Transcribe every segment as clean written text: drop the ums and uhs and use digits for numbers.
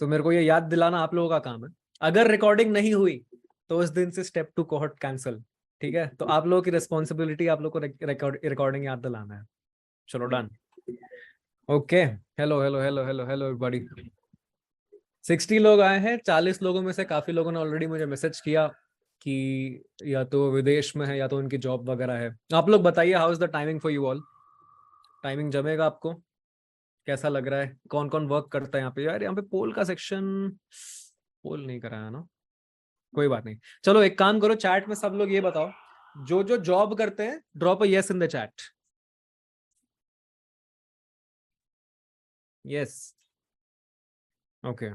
तो मेरे को ये याद दिलाना आप लोगों का काम है। अगर रिकॉर्डिंग नहीं हुई तो उस दिन से स्टेप 2 कोहॉर्ट कैंसिल, ठीक है? तो आप लोगों की रिस्पॉन्सिबिलिटी, आप लोगों को रिकॉर्डिंग याद दिलाना है। चलो done. Okay, hello hello hello hello hello everybody. 60 लोग आए हैं। 40 लोगों में से काफी लोगों ने ऑलरेडी मुझे मैसेज किया कि या तो विदेश में है या तो उनकी जॉब वगैरह है। आप लोग बताइए, how is the timing for you all? Timing जमेगा आपको? कैसा लग रहा है? कौन कौन वर्क करता है यहाँ पे? यार यहाँ पे पोल का सेक्शन पोल नहीं कराया ना, कोई बात नहीं। चलो एक काम करो, चैट में सब लोग ये बताओ, जो जो जॉब करते हैं drop a yes in the chat. Yes, okay.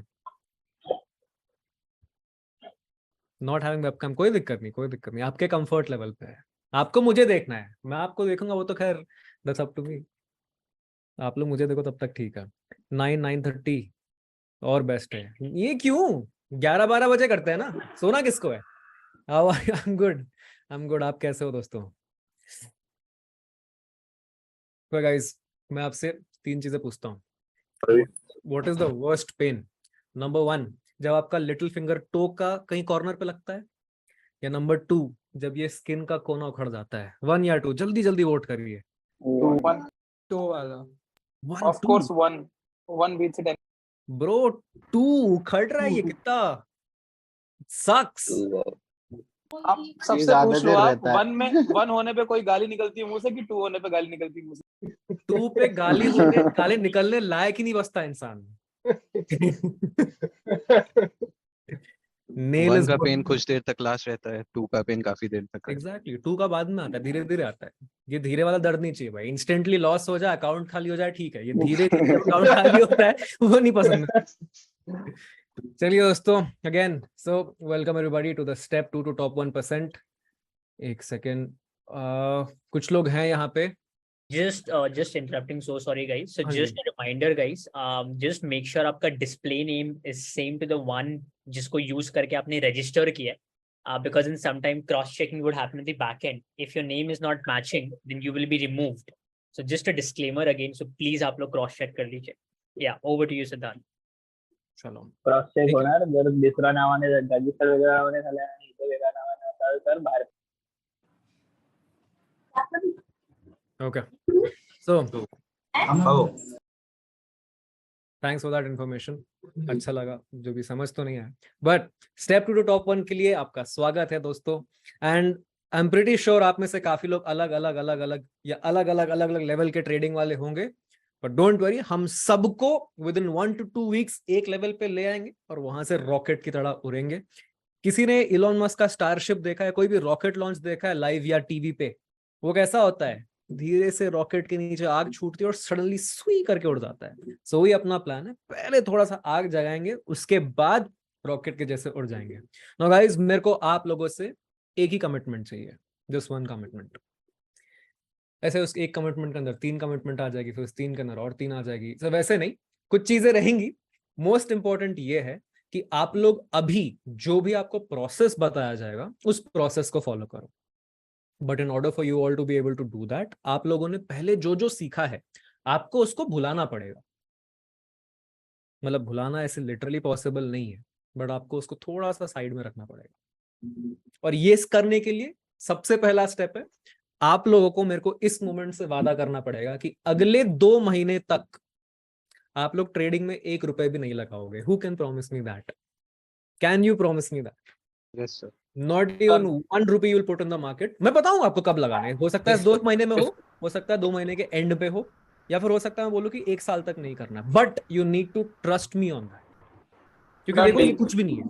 Not having webcam, कोई दिक्कत नहीं, कोई दिक्कत नहीं, आपके कंफर्ट लेवल पे है। आपको मुझे देखना है, मैं आपको देखूंगा वो तो खैर दैट्स अप टू मी। आप लोग मुझे देखो तब तक ठीक है। 9-9:30 और बेस्ट है। ये क्यों 11-12 बजे करते हैं ना? सोना किसको है? How I am good, I am good. आप कैसे हो दोस्तों? तो गाइस, मैं आपसे 3 चीजें पूछता हूँ। What is the worst pain? Number 1, जब आपका लिटिल फिंगर टो का कहीं कॉर्नर पे लगता है, या नंबर 2, जब ये स्किन का कोना उखड़ जाता है। 1 या 2, जल्दी जल्दी वोट करिए। 1 2 वाला। 1 of 2 course 1 beats it. Bro, 2 उखड़ रहा है ये कितना सक्स। आप सबसे पूछ लो, आप 1 होने पे कोई गाली निकलती है मुंह से कि 2 होने पे गाली निकलती है मुंह से? 2 पे गाली निकलने लायक ही नहीं बचता इंसान। नेल 1 इज का पेन कुछ देर तक लास्ट रहता है, 2 का पेन काफी देर तक है। एग्जैक्टली, 2 का बाद में आता है, धीरे धीरे आता है। ये धीरे वाला दर्द नहीं चाहिए भाई। इंस्टेंटली लॉस हो जाए, अकाउंट खाली हो जाए, ठीक है। ये धीरे धीरे अकाउंट खाली होता है, वो नहीं पसंद। चलिए दोस्तों, again so welcome everybody to the step 2 to top 1%। एक सेकेंड, कुछ लोग हैं यहाँ पे। Just interrupting, so sorry guys. So हाँ जी। just a reminder guys, just make sure आपका display name is same to the one जिसको use करके आपने register किया है, because in some time cross checking would happen at the back end. If your name is not matching, then you will be removed. So just a disclaimer again, so please आप लोग cross check कर लीजिए. Yeah, over to you Siddharth. चलो cross check ठीक है। होणार जर दुसऱ्या नावाने रजिस्टर वेगळ्या नावाने झालं आणि इथे वेगळ्या नावाने असेल तर बाहेर. Okay, so thanks for that information. अच्छा लगा, जो भी समझ तो नहीं आया, बट स्टेप 2 टू टॉप 1 के लिए आपका स्वागत है दोस्तों। And I am pretty sure आप में से काफी लोग अलग अलग अलग अलग या अलग अलग अलग अलग लेवल के ट्रेडिंग वाले होंगे, बट डोंट वरी, हम सबको विद इन 1 to 2 वीक्स एक लेवल पे ले आएंगे और वहां से रॉकेट की तरह उड़ेंगे। किसी ने इलॉन मस्क का स्टारशिप देखा है? कोई भी रॉकेट लॉन्च देखा है लाइव या टीवी पे? वो कैसा होता है? धीरे से रॉकेट के नीचे आग छूटती है और सडनली सुई करके उड़ जाता है। सो वही अपना प्लान है, पहले थोड़ा सा आग जगाएंगे, उसके बाद रॉकेट के जैसे उड़ जाएंगे। नाउ गाइस, मेरे को आप लोगों से एक ही कमिटमेंट चाहिए, जस्ट 1 कमिटमेंट। ऐसे उस एक कमिटमेंट के अंदर 3 कमिटमेंट आ जाएगी, फिर उस 3 के अंदर और 3 आ जाएगी। सब वैसे नहीं, कुछ चीजें रहेंगी। मोस्ट इंपॉर्टेंट ये है कि आप लोग अभी जो भी आपको प्रोसेस बताया जाएगा उस प्रोसेस को फॉलो करो। But in order for you all to be able to do that, आप लोगों ने पहले जो जो सीखा है आपको उसको भुलाना पड़ेगा। मतलब भुलाना ऐसे लिटरली पॉसिबल नहीं है, बट आपको उसको थोड़ा सा साइड में रखना पड़ेगा। और ये करने के लिए सबसे पहला स्टेप है, आप लोगों को मेरे को इस मोमेंट से वादा करना पड़ेगा कि अगले 2 महीने तक आप लोग ट्रेडिंग में 1 रुपए भी नहीं लगाओगे। Who can promise me that? Can you promise me that? Yes sir. Not even 1 rupee you will put in the market. मैं बताऊंगा आपको कब लगाने। हो सकता है 2 महीने में हो सकता है 2 महीने के एंड पे हो, या फिर हो सकता है मैं बोलूं कि 1 साल तक नहीं करना। But you need to trust me on that, क्योंकि देखो ये कुछ भी नहीं है।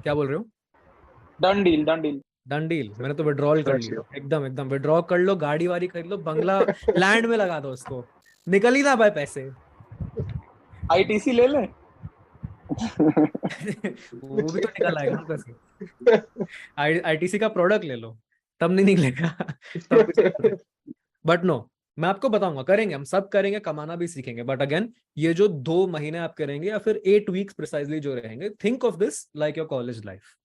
क्या बोल रहे हो? Done deal, done deal. Done deal. मैंने तो विड्रॉल कर लिया, एकदम एकदम विड्रॉ कर लो, गाड़ी वाड़ी खरीद लो, बंगला लैंड में लगा दो उसको, निकल ही ना भाई पैसे। आईटीसी ले ले। वो भी तो निकल आएगा ना पैसे। आईटीसी का प्रोडक्ट ले लो, तब नहीं निकलेगा। तब कुछ। बट नो, मैं आपको बताऊंगा, करेंगे, हम सब करेंगे, कमाना भी सीखेंगे। बट अगेन, ये जो 2 महीने आप करेंगे या फिर 8 वीक्स प्रिसाइजली जो रहेंगे, think of this like your college life.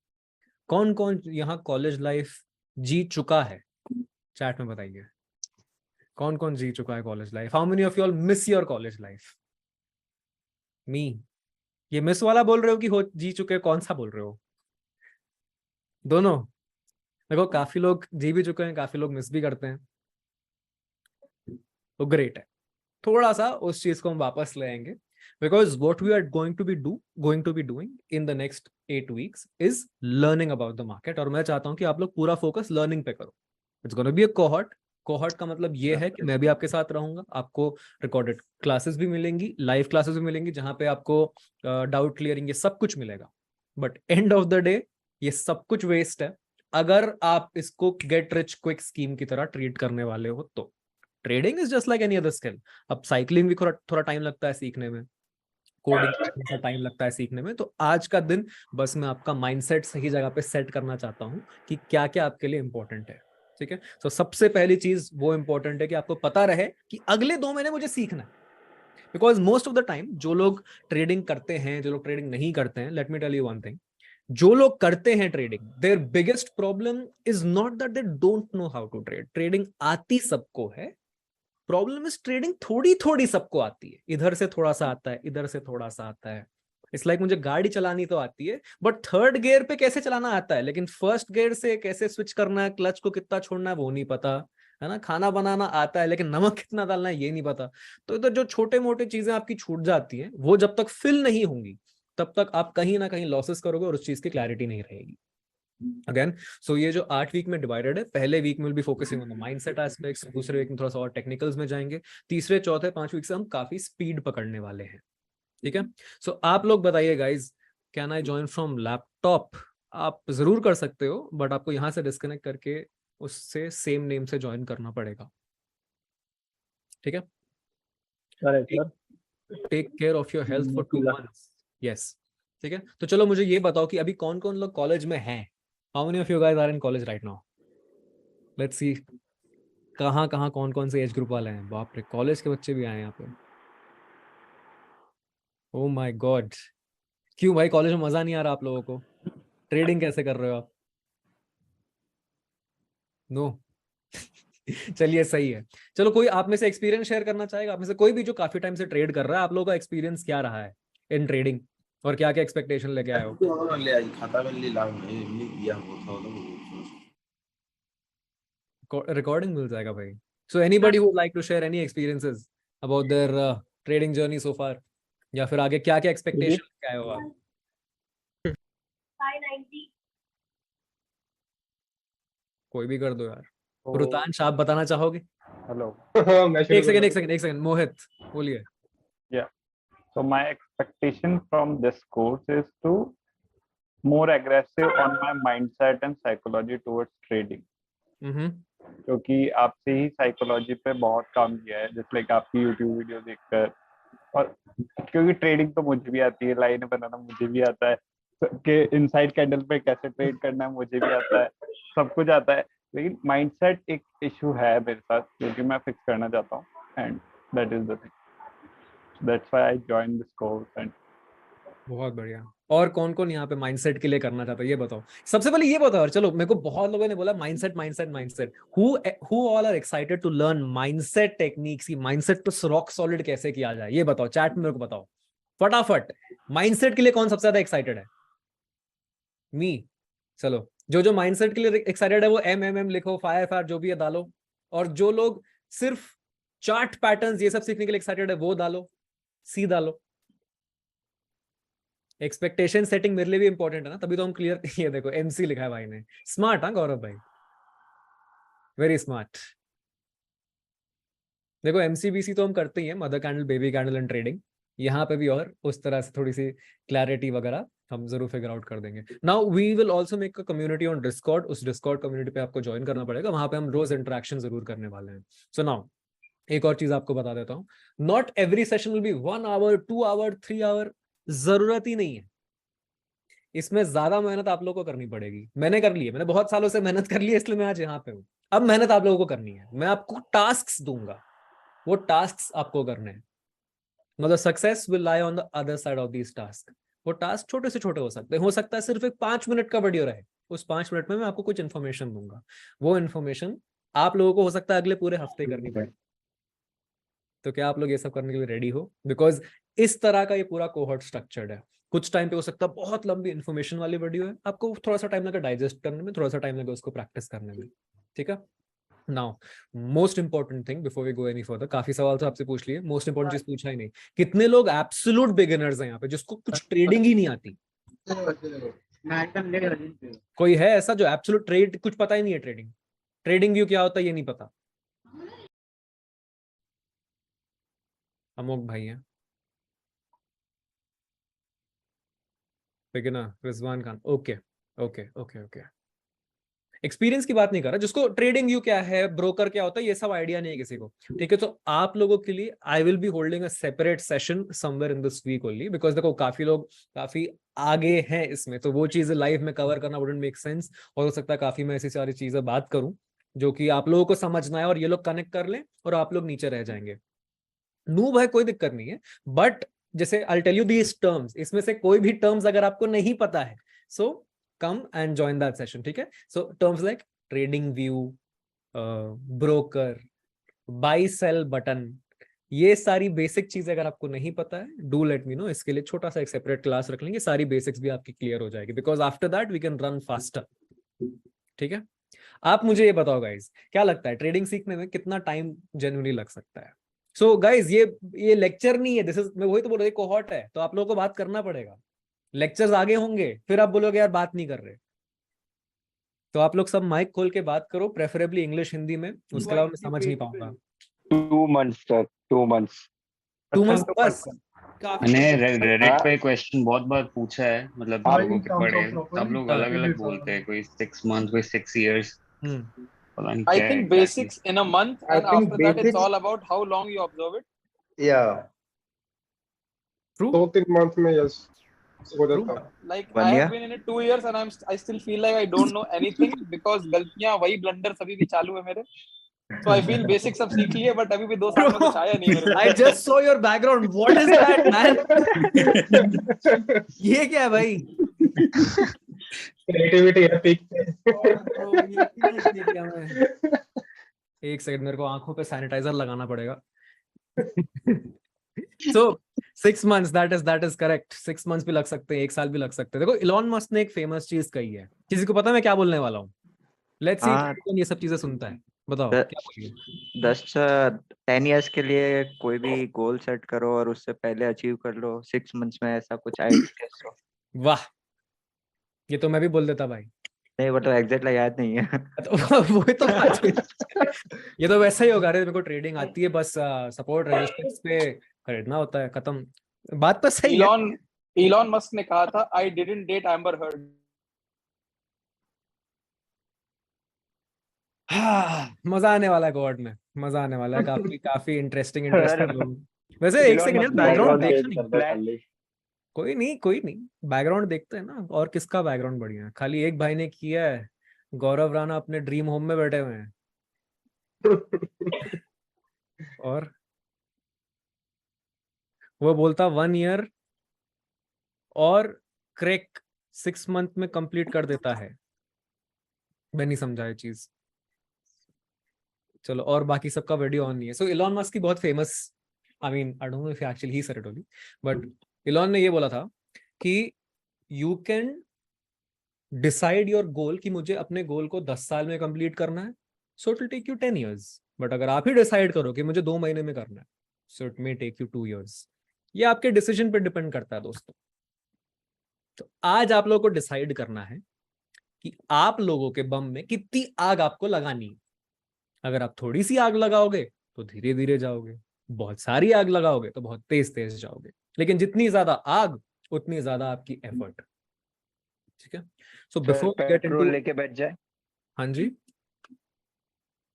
कौन कौन यहाँ कॉलेज लाइफ जी चुका है? चैट में बताइए, कौन कौन जी चुका है college life? How many of you all miss your college life? Me, ये मिस वाला बोल रहे हो कि हो जी चुके हो? कौन सा बोल रहे हो? दोनों? देखो काफी लोग जी भी चुके हैं, काफी लोग मिस भी करते हैं, तो ग्रेट है। थोड़ा सा उस चीज को हम वापस ले आएंगे, because what we are going to be doing in the next 8 weeks is learning about the market. और मैं चाहता हूं कि आप लोग पूरा फोकस लर्निंग पे करो। It's gonna be a cohort. Cohort का मतलब ये है कि मैं भी आपके साथ रहूंगा, आपको रिकॉर्डेड क्लासेस भी मिलेंगी, लाइव क्लासेस भी मिलेंगी, जहां पे आपको डाउट क्लियरिंग ये सब कुछ मिलेगा। But end of the day ये सब कुछ वेस्ट है अगर आप इसको गेट रिच क्विक स्कीम की तरह ट्रीट करने वाले हो तो। Trading is just like any other skill. अब साइकिलिंग भी थोड़ा थोड़ा टाइम लगता है सीखने में, कोडिंग थोड़ा टाइम लगता है सीखने में। तो आज का दिन बस मैं आपका माइंडसेट सही जगह पे सेट करना चाहता हूँ कि क्या क्या आपके लिए इंपॉर्टेंट है। ठीक है, तो सबसे पहली चीज वो इंपॉर्टेंट है कि आपको पता रहे कि अगले 2 महीने मुझे सीखना है। Because most of the time जो लोग ट्रेडिंग करते हैं, जो लोग ट्रेडिंग नहीं करते हैं, let me tell you one thing, जो लोग करते हैं trading, their biggest problem is not that they don't know how to trade. Trading आती सबको है, प्रॉब्लम इज ट्रेडिंग थोड़ी थोड़ी सबको आती है। इधर से थोड़ा सा आता है, इधर से थोड़ा सा आता है। इट्स लाइक मुझे गाड़ी चलानी तो आती है, बट 3rd गियर पे कैसे चलाना आता है, लेकिन 1st गियर से कैसे स्विच करना है, क्लच को कितना छोड़ना है वो नहीं पता, है ना। खाना बनाना आता है लेकिन नमक कितना डालना है ये नहीं पता। तो इधर जो छोटे मोटे चीजें आपकी छूट जाती हैं, वो जब तक फिल नहीं होंगी तब तक आप कहीं ना कहीं लॉसेस करोगे और उस चीज की क्लैरिटी नहीं रहेगी। अगेन, सो ये जो 8 वीक में डिवाइडेड है, पहले वीक में will be focusing on the mindset aspects, दूसरे वीक में थोड़ा सा और टेक्निकल्स में जाएंगे, तीसरे चौथे 5 वीक से हम काफी स्पीड पकड़ने वाले हैं। ठीक है, सो आप लोग बताइए guys, can I join from laptop? आप जरूर कर सकते हो, बट आपको यहाँ से डिस्कनेक्ट करके उससे सेम नेम से ज्वाइन करना पड़ेगा। ठीक है, correct sir. Take care of your health for 2 months। Yes, ठीक है। तो चलो मुझे ये बताओ कि अभी कौन कौन लोग कॉलेज में हैं। How many of you guys are in college right now? Let's see कहाँ कहाँ कौन कौन से एज ग्रुप वाले हैं। बाप रे, कॉलेज के बच्चे भी आए हैं यहाँ पे। ओ माय गॉड, क्यों भाई कॉलेज में मजा नहीं आ रहा आप लोगों को? ट्रेडिंग कैसे कर रहे हो आप? नो चलिए सही है। चलो कोई आप में से एक्सपीरियंस शेयर करना चाहेगा? आप में से कोई भी जो काफी टाइम से ट्रेड कर रहा है, आप लोगों का एक्सपीरियंस क्या रहा है इन ट्रेडिंग, और क्या क्या एक्सपेक्टेशन लेके आए हो? रिकॉर्डिंग मिल जाएगा भाई। So anybody would like to share any experiences about their trading journey so far, या फिर आगे क्या क्या एक्सपेक्टेशन लेके आए हो आप? 590। कोई भी कर दो यार। रुतांश आप बताना चाहोगे? हेलो। एक सेकंड मोहित बोलिए। So my expectation from this course is to more aggressive on my mindset and psychology towards trading. क्योंकि आपसे ही साइकोलॉजी पे बहुत काम किया है, जैसे लाइक आपकी यूट्यूब वीडियो देखकर, और क्योंकि ट्रेडिंग तो मुझे भी आती है, लाइन बनाना मुझे भी आता है, कि इनसाइड कैंडल पे कैसे ट्रेड करना है मुझे भी आता है, सब कुछ आता है। लेकिन माइंडसेट एक इशू है मेरे साथ, जो कि मैं फिक्स करना चाहता हूँ, and that is the thing, that's why I join this course. And बहुत बढ़िया। और कौन कौन यहाँ पे माइंडसेट के लिए करना चाहता है ये बताओ। सबसे पहले ये बताओ, चलो मेरे को बहुत लोगों ने बोला mindset mindset mindset, who all are excited to learn mindset techniques की माइंडसेट पे रॉक सॉलिड कैसे किया जाए, ये बताओ चैट में मेरे को बताओ फटाफट। माइंडसेट के लिए कौन सबसे ज्यादा एक्साइटेड है? मी। चलो जो माइंडसेट के लिए एक्साइटेड है वो एम लिखो, फायर जो भी है डालो। और जो लोग सिर्फ चार्ट पैटर्न्स ये सब सीखने के लिए एक्साइटेड है वो डालो, सी डालो। एक्सपेक्टेशन सेटिंग मेरे लिए भी इंपॉर्टेंट है ना, तभी तो हम क्लियर। ये देखो एमसी लिखा है भाई ने, स्मार्ट। हाँ गौरव भाई, वेरी स्मार्ट। देखो एमसीबीसी तो हम करते ही हैं, mother candle, baby candle and trading. यहाँ पे भी और उस तरह से थोड़ी सी क्लैरिटी वगैरह हम जरूर फिगर आउट कर देंगे। Now we will also make a community on discord. उस डिस्कॉर्ड कम्युनिटी पे आपको ज्वाइन करना पड़ेगा, वहां पे हम रोज इंटरेक्शन जरूर करने वाले हैं। सो नाउ एक और चीज आपको बता देता हूँ, not every session will be 1 hour 2 hour 3 hour, जरूरत ही नहीं है। इसमें ज्यादा मेहनत आप लोगों को करनी पड़ेगी। मैंने कर ली है, मैंने बहुत सालों से मेहनत कर ली है, इसलिए मैं आज यहाँ पे हूँ। अब मेहनत आप लोगों को करनी है, मैं आपको टास्क्स दूंगा, वो टास्क्स आपको करने हैं। मतलब success will lie on the other side of this task. वो टास्क छोटे से छोटे हो सकते हैं, हो सकता है सिर्फ एक 5 मिनट का वीडियो रहे, उस 5 मिनट में मैं आपको कुछ इन्फॉर्मेशन दूंगा। वो इन्फॉर्मेशन आप लोगों को हो सकता है अगले पूरे हफ्ते करनी पड़े। तो क्या आप लोग ये सब करने के लिए रेडी हो? बिकॉज इस तरह का ये पूरा कोहॉर्ट स्ट्रक्चर्ड है। कुछ टाइम पे हो सकता है बहुत लंबी इन्फॉर्मेशन वाली वीडियो है, आपको थोड़ा सा टाइम लगा डाइजेस्ट करने में, थोड़ा सा टाइम लगा उसको प्रैक्टिस करने में, ठीक है? Now most important thing before we go any further, काफी सवाल तो आपसे पूछ लिए, मोस्ट इंपॉर्टेंट चीज पूछा ही नहीं, कितने लोग एब्सोल्यूट बिगिनर्स हैं यहाँ पे जिसको कुछ ट्रेडिंग ही नहीं आती? कोई है ऐसा जो एब्सोल्यूट ट्रेड कुछ पता ही नहीं है? ट्रेडिंग व्यू क्या होता है ये नहीं पता? अमोक भाई है, beginner Rizwan Khan, okay okay okay okay. Experience की बात नहीं कर रहा, जिसको ट्रेडिंग व्यू क्या है, ब्रोकर क्या होता है, ये सब आइडिया नहीं है किसी को, ठीक है? तो आप लोगों के लिए I will be holding a separate session somewhere in this week only, because देखो काफी लोग काफी आगे हैं इसमें, तो वो चीजें लाइव में कवर करना वुडंट मेक सेंस, और हो सकता है काफी मैं ऐसी सारी चीजें बात करूं जो कि आप लोगों को समझना है और ये लोग कनेक्ट कर लें और आप लोग नीचे रह जाएंगे। नूब है, कोई दिक्कत नहीं है, बट जैसे I tell you these terms, इसमें से कोई भी टर्म्स अगर आपको नहीं पता है, सो come and join that session, ठीक है? So terms like trading view, broker, buy sell button, ये सारी बेसिक चीजें अगर आपको नहीं पता है, डू लेट मी नो, इसके लिए छोटा सा एक सेपरेट क्लास रख लेंगे, सारी बेसिक्स भी आपकी क्लियर हो जाएगी, because after that we can run faster, ठीक है? आप मुझे ये बताओ गाइज, क्या लगता है ट्रेडिंग सीखने में कितना टाइम जेन्युइनली लग सकता है? सो गाइज ये लेक्चर नहीं है, दिस इज, मैं वही तो बोल रहा हूँ, कोहॉर्ट है, तो आप लोगों को बात करना पड़ेगा, लेक्चर्स आगे होंगे, फिर आप बोलोगे यार बात नहीं कर रहे, तो आप लोग सब माइक खोल के बात करो, प्रेफरेबली इंग्लिश हिंदी में, उसके अलावा मैं समझ नहीं पाऊंगा। 2 months सर, 2 months 2 मंथ्स बस? मैंने रेडिट पे क्वेश्चन बहुत बार पूछा है, मतलब लोगों के पढ़े, सब लोग अलग अलग बोलते हैं, कोई 6 months, कोई 6 years, पता नहीं I क्या think exactly. basics in a month, and after that it's all about how long you observe it. Yeah. True. 2-3 months में yes हो जाता है। Like I have been in it 2 years and I still feel like I don't know anything because गलतियां वही blunders अभी भी चालू है मेरे, so I feel basics सब सीख लिए, but अभी भी 2 साल में कुछ आया नहीं मेरे। I just saw your background. What is that, man? ये क्या है भाई? क्रिएटिविटी है पीक पे। एक सेकंड, मेरे को आंखों पे सैनिटाइजर लगाना पड़ेगा। So 6 months, that is correct. 6 months भी लग सकते हैं, 1 साल भी लग सकते हैं। देखो इलॉन मस्क ने एक फेमस चीज कही है, किसी को पता है मैं क्या बोलने वाला हूँ? लेट्स सी कौन ये सब चीजें सुनता है, बताओ क्या बोलिए। 10 years के लिए कोई भी गोल सेट करो और उससे पहले अचीव कर लो 6 months में, ऐसा कुछ आइडिया। वाह, ये तो मैं भी बोल देता भाई। नहीं वो तो एग्जैक्टली याद नहीं है। तो वो तो ये तो वैसा ही होगा रे, मेरे को ट्रेडिंग आती है, बस सपोर्ट रेजिस्टेंस पे खरीदना होता है, खत्म, बात तो सही है। इलॉन मस्क ने कहा था I didn't date Amber Heard. मजा आने वाला है गॉड में, मजा आने वाला है, काफी इंटरेस्टिंग वैसे एक सेकंड बैकग्राउंड देखना, कोई नहीं बैकग्राउंड देखते हैं ना, और किसका बैकग्राउंड बढ़िया है? खाली एक भाई ने किया है, गौरव राणा अपने ड्रीम होम में बैठे हुए हैं, और वो बोलता 1 year और क्रैक 6 month में कंप्लीट कर देता है। मैं नहीं समझा ये चीज, चलो, और बाकी सबका वीडियो ऑन नहीं है। सो इलॉन मस्क की बहुत famous, I mean I don't know if actually he said it only, but Elon ने ये बोला था कि you can decide your goal, कि मुझे अपने गोल को 10 साल में कंप्लीट करना है, so it will take you 10 years, but अगर आप ही डिसाइड करो कि मुझे 2 महीने में करना है, so it may take you 2 years। ये आपके डिसीजन पे डिपेंड करता है दोस्तों। तो आज आप लोगों को डिसाइड करना है कि आप लोगों के बम में कितनी आग आपको लगानी है। अगर आप थोड़ी सी आग लगाओगे तो धीरे धीरे जाओगे, बहुत सारी आग लगाओगे तो बहुत तेज तेज जाओगे, लेकिन जितनी ज्यादा आग उतनी ज्यादा आपकी एफर्ट, ठीक है? सो बिफोर पेट्रोल लेके बैठ जाए। हाँ जी,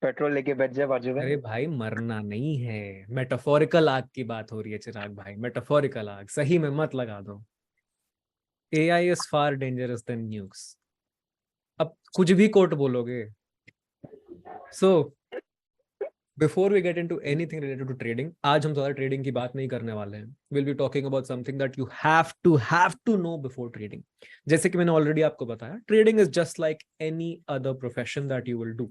पेट्रोल लेके बैठ जाए बाजू में। अरे भाई मरना नहीं है, मेटाफोरिकल आग की बात हो रही है चिराग भाई, मेटाफोरिकल आग, सही में मत लगा दो। AI is far dangerous than nukes। अब कुछ भी कोट बोलोगे। So before we get into anything related to trading, आज हम ज़्यादा ट्रेडिंग की बात नहीं करने वाले हैं। We'll be talking about something that you have to know before trading। जैसे कि मैंने ऑलरेडी आपको बताया, trading is just like any other profession that you will do।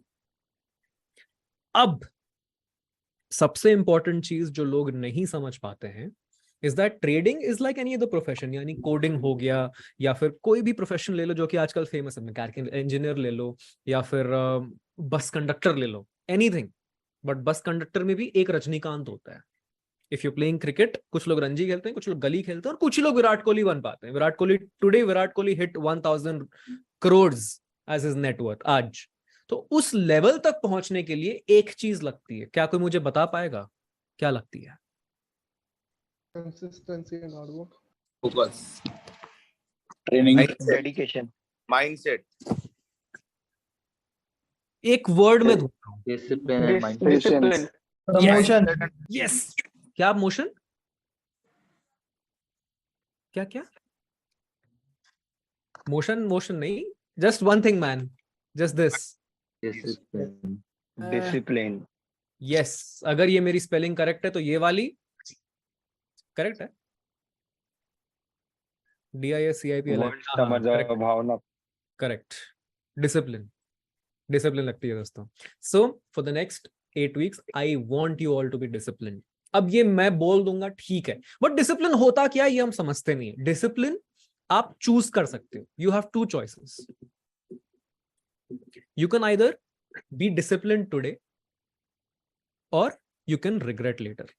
अब सबसे इंपॉर्टेंट चीज जो लोग नहीं समझ पाते हैं is that trading is like any other profession, यानी कोडिंग हो गया या फिर कोई भी प्रोफेशन ले लो जो कि आजकल फेमस है, मैकेनिकल इंजीनियर ले लो या फिर बस कंडक्टर ले लो, एनीथिंग। बट बस कंडक्टर में भी एक रजनीकांत होता है। इफ यू प्लेइंग क्रिकेट, कुछ लोग रणजी खेलते हैं, कुछ लोग गली खेलते हैं, और कुछ ही लोग विराट कोहली बन पाते हैं। Virat Kohli hit 1000 crore as his net आज। तो उस लेवल तक पहुंचने के लिए एक चीज लगती है, क्या कोई मुझे बता पाएगा क्या लगती है? Consistency and hard work. Focus. Training dedication, Mindset. एक वर्ड में ढूंढ रहा हूं। Discipline and mind. Discipline, promotion yes, क्या मोशन, क्या क्या मोशन नहीं, just one thing man, just this, discipline. Discipline, yes. अगर ये मेरी स्पेलिंग करेक्ट है तो ये वाली करेक्ट है, DISCIPLIN, वर्ड समझ जाओ, भावना। करेक्ट, डिसिप्लिन लगती है दोस्तों। So for the next 8 weeks I want you all to be discipline. अब ये मैं बोल दूंगा ठीक है, बट डिसिप्लिन होता क्या ये हम समझते नहीं है। डिसिप्लिन आप चूज कर सकते हो, you have 2 choices, you can either be discipline today और यू कैन रिग्रेट लेटर।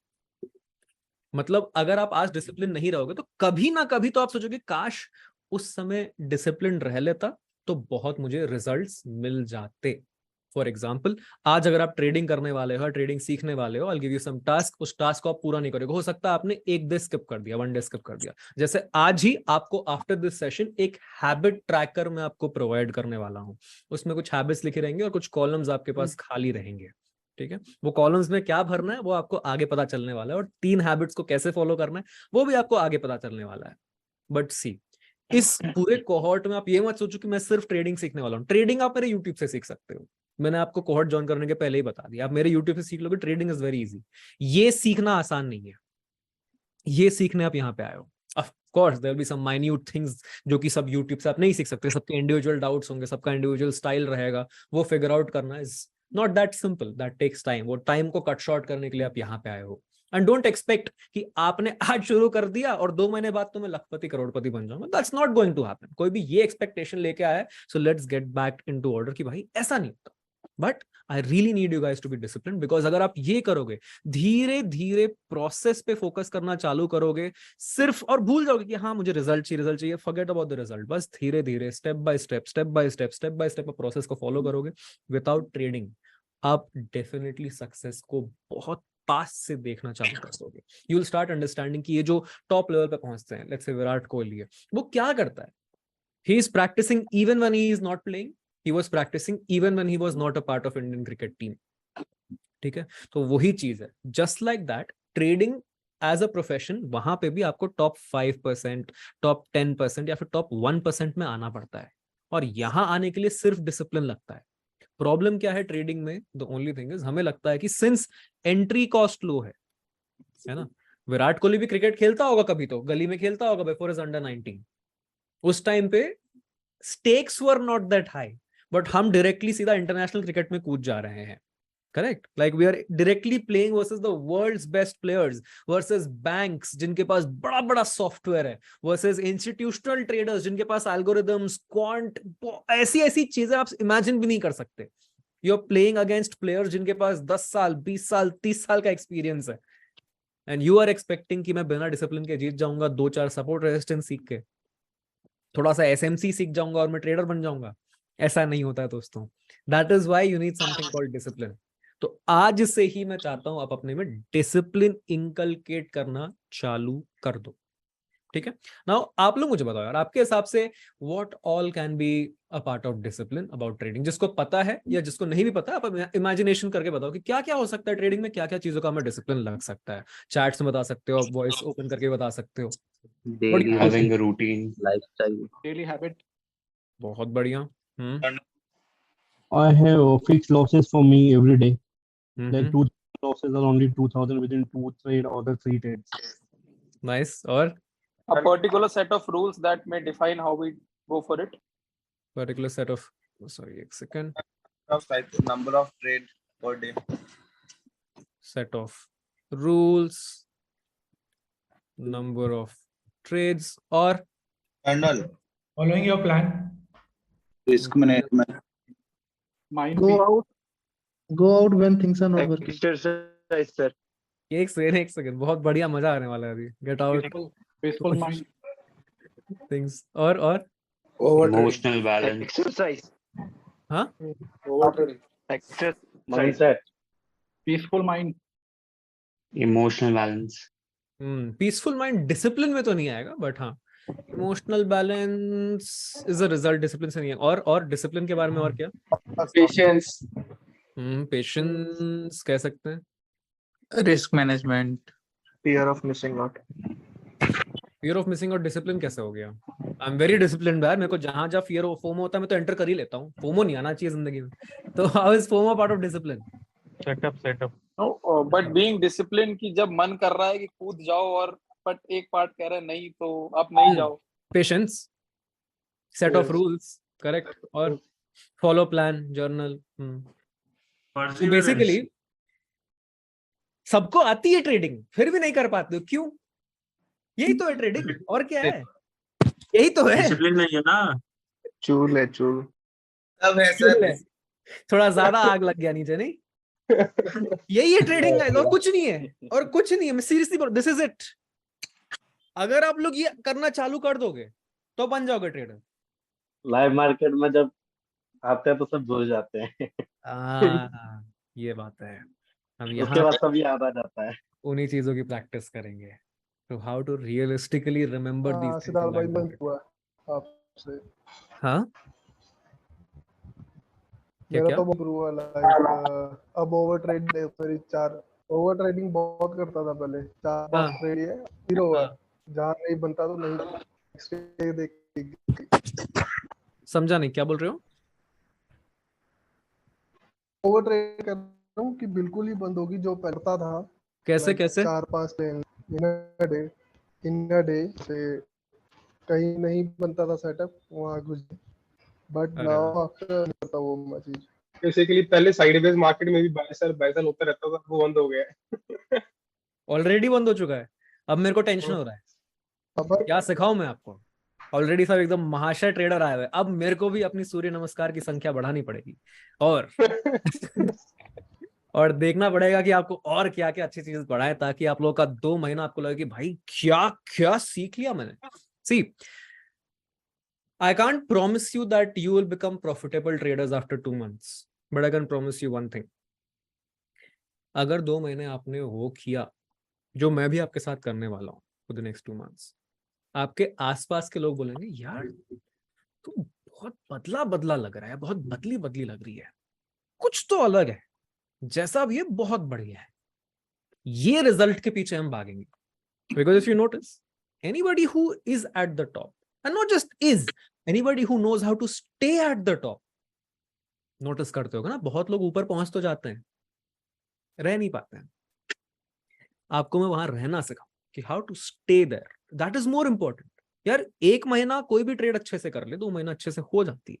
मतलब अगर आप आज डिसिप्लिन नहीं रहोगे तो कभी ना कभी तो आप सोचोगे काश उस समय डिसिप्लिन रह लेता तो बहुत मुझे रिजल्ट्स मिल जाते। फॉर एग्जाम्पल, आज अगर आप ट्रेडिंग करने वाले हो, ट्रेडिंग सीखने वाले हो, I give you some task, उस टास्क को आप पूरा नहीं करोगे, हो सकता है आपने एक डे स्किप कर दिया, 1 day स्किप कर दिया। जैसे आज ही आपको आफ्टर दिस सेशन एक हैबिट ट्रैकर मैं आपको प्रोवाइड करने वाला हूं। उसमें कुछ हैबिट्स लिखे रहेंगे और कुछ कॉलम्स आपके पास खाली रहेंगे, ठीक है? वो कॉलम्स में क्या भरना है वो आपको आगे पता चलने वाला है, और 3 हैबिट्स को कैसे फॉलो करना है वो भी आपको आगे पता चलने वाला है। बट सी, इस पूरे कोहॉर्ट में आप ये मत सोचो कि मैं सिर्फ ट्रेडिंग सीखने वाला हूँ। ट्रेडिंग आप मेरे यूट्यूब से सीख सकते हो, मैंने आपको कोहॉर्ट ज्वाइन करने के पहले ही बता दिया, आप मेरे यूट्यूब से सीख लोगे। ट्रेडिंग इज वेरी इजी, ये सीखना आसान नहीं है, ये सीखने आप यहाँ पे आए हो। Of course there will be some minute things जो कि सब यूट्यूब से आप नहीं सीख सकते, सबके इंडिविजुअल डाउट्स होंगे, सबका इंडिविजुअल स्टाइल रहेगा, वो फिगर आउट करना is not that simple, that takes time. वो टाइम को कट शॉर्ट करने के लिए आप यहाँ पे आए हो। एंड डोंट एक्सपेक्ट कि आपने आज शुरू कर दिया और 2 महीने बाद तो मैं लखपति करोड़पति बन जाऊंगा, that's not going to happen. कोई भी ये एक्सपेक्टेशन लेके आया है, so let's get back into order कि भाई ऐसा नहीं होता। But I really need you guys to be discipline, because अगर आप ये करोगे, धीरे धीरे प्रोसेस पे फोकस करना चालू करोगे सिर्फ, और भूल जाओगे कि हाँ मुझे रिजल्ट चाहिए, फॉरगेट अबाउट द रिजल्ट। बस धीरे धीरे स्टेप बाय स्टेप प्रोसेस को फॉलो करोगे विदाउट ट्रेडिंग, आप डेफिनेटली सक्सेस को बहुत पास से देखना चालू कर दोगे। यू विल स्टार्ट अंडरस्टैंडिंग कि ये जो टॉप लेवल पे पहुंचते हैं, लेट्स से विराट कोहली है, वो क्या करता है? He is practicing even when he is not playing, he was practicing even when he was not a part of Indian cricket team, ठीक है? तो वही चीज है, just like that trading as a profession, वहां पे भी आपको top 5%, top 10% या फिर top 1% में आना पड़ता है, और यहाँ आने के लिए सिर्फ डिसिप्लिन लगता है। प्रॉब्लम क्या है ट्रेडिंग में? द ओनली थिंग इज, हमें लगता है कि सिंस एंट्री कॉस्ट लो है ना, विराट कोहली भी क्रिकेट खेलता होगा कभी, तो गली में खेलता होगा बिफोर इज अंडर 19, उस टाइम पे stakes were not that high, but हम डायरेक्टली सीधा इंटरनेशनल क्रिकेट में कूद जा रहे हैं, correct? Like we are directly playing versus the world's best players, versus banks जिनके पास बड़ा बड़ा सॉफ्टवेयर है, वर्सेस इंस्टीट्यूशनल ट्रेडर्स जिनके पास एल्गोरिथम्स, क्वांट, ऐसी ऐसी चीजें आप इमेजिन भी नहीं कर सकते। You are playing against players जिनके पास 10 साल 20 साल 30 साल का एक्सपीरियंस है, एंड यू आर एक्सपेक्टिंग कि मैं बिना डिसिप्लिन के जीत जाऊंगा, 2-4 सपोर्ट रेजिस्टेंस सीख के, थोड़ा सा SMC सीख जाऊंगा और मैं ट्रेडर बन जाऊंगा। ऐसा नहीं होता है दोस्तों। That is why you need something called discipline. तो आज से ही मैं चाहता हूं आप अपने में डिसिप्लिन इनकलकेट करना चालू कर दो, ठीक है? नाउ आप लोग मुझे बताओ यार, आपके हिसाब से what all can be a part of discipline about trading? जिसको पता है या जिसको नहीं भी पता, आप इमेजिनेशन करके बताओ कि क्या क्या हो सकता है ट्रेडिंग में, क्या क्या चीजों का हमें डिसिप्लिन लग सकता है। चैट्स में बता सकते हो, वॉइस ओपन करके बता सकते हो। Daily having a routine, lifestyle. Daily habit. बहुत बढ़िया। I have fixed losses for me every day. Like hmm, 2 losses are only 2,000 within 2 trade or the 3 trades. Nice. और A particular set of rules that may define how we go for it. Particular set of, sorry एक second, Number of trade per day. set of rules, number of trades, or Following your plan. Risk management. Mind Go out when things are not working. Exercise, sir. एक second बहुत बढ़िया मजा आने वाला है अभी. Get out peaceful mind. things और Emotional balance. Exercise. हाँ Exercise. Mindset. Peaceful mind. Emotional balance. Peaceful mind discipline में तो नहीं आएगा, बट हाँ emotional balance is a result discipline से नहीं है. और डिसिप्लिन के बारे में और क्या? पेशेंस, पेशेंस कह सकते हैं. Risk management, Fear of missing out. Fear of missing और डिसिप्लिन कैसे हो गया? आई एम वेरी डिसिप्लिन्ड यार. मेरे को जहां फियर ऑफ फोमो होता है मैं तो एंटर कर ही लेता हूँ. फोमो नहीं आना चाहिए जिंदगी में. तो how is FOMO part of discipline? Setup No, but being disciplined कि जब मन कर रहा है कि कूद जाओ और बट एक पार्ट कह रहा है नहीं तो आप नहीं जाओ. Patience, set of rules, correct, और फॉलो प्लान, जर्नल. तो बेसिकली सबको आती है ट्रेडिंग, फिर भी नहीं कर पाते हो. क्यों? यही तो है ट्रेडिंग, और क्या है? यही तो है. डिसिप्लिन नहीं है ना. चूल है चूल. अब है सर. थोड़ा ज्यादा आग लग गया नीचे, नहीं? यही है ट्रेडिंग गाइस, और कुछ नहीं है. और कुछ नहीं है. मैं सीरियसली बोल, दिस इज इट. अगर आप लोग ये करना चालू कर दोगे तो बन जाओगे ट्रेडर. लाइव मार्केट में जब आते हैं तो सब भूल जाते हैं. ये बात है. हम उसके यहाँ बाद सब याद आ जाता है. उन्हीं चीजों की प्रैक्टिस करेंगे. तो हाउ टू रियलिस्टिकली रिमेम्बर दीस आपसे हाँ मेरा क्या तो बहुत हुआ लाइक अब ओवर ट्रेड मेरी 4 ओवर ट्रेडिंग बहुत करता था पहले. 4-5 ट्रेड है जीरो हुआ. जहाँ नहीं बनता तो नहीं. नेक्स्ट डे देख. समझा नहीं, क्या बोल रहे हो? ओवर ट्रेड कर रहा हूँ कि बिल्कुल ही बंद होगी जो करता था. कैसे कैसे? 4-5 दिन इन अ डे से कहीं नहीं बनता था सेटअप वहाँ घुस. बट नाउ आफ्टर करता वो चीज. बेसिकली पहले साइडवेज मार्केट में भी बाय सेल होता रहता था, वो बंद हो गया. ऑलरेडी बंद हो चुका है. अब मेरे को टेंशन हो रहा है. क्या सिखाऊं मैं आपको? ऑलरेडी सब एकदम महाशय ट्रेडर आए हुए. अब मेरे को भी अपनी सूर्य नमस्कार की संख्या बढ़ानी पड़ेगी और और देखना पड़ेगा कि आपको और क्या क्या अच्छी चीज बढ़ाए, ताकि आप लोगों का 2 महीना आपको लगे कि भाई क्या क्या सीख लिया मैंने. सी, I can't promise you that you will become profitable traders after 2 months, but I can promise you one thing. अगर 2 महीने आपने वो किया जो मैं भी आपके साथ करने वाला हूँ for the next 2 months, आपके आसपास के लोग बोलेंगे यार तू बहुत बदला बदला लग रहा है, बहुत बदली बदली लग रही है, कुछ तो अलग है, जैसा भी है बहुत बढ़िया है. ये रिजल्ट के पीछे हम भागेंगे. Because if you notice, anybody who is at the top, and not just is, anybody who knows how to stay at the top, notice करते होगा ना, बहुत लोग ऊपर पहुंच तो जाते हैं, रह नहीं पाते हैं. आपको मैं वहां रहना सिखाऊं कि how to stay there. That is more important. यार 1 महीना कोई भी ट्रेड अच्छे से कर ले, 2 महीना अच्छे से हो जाती है,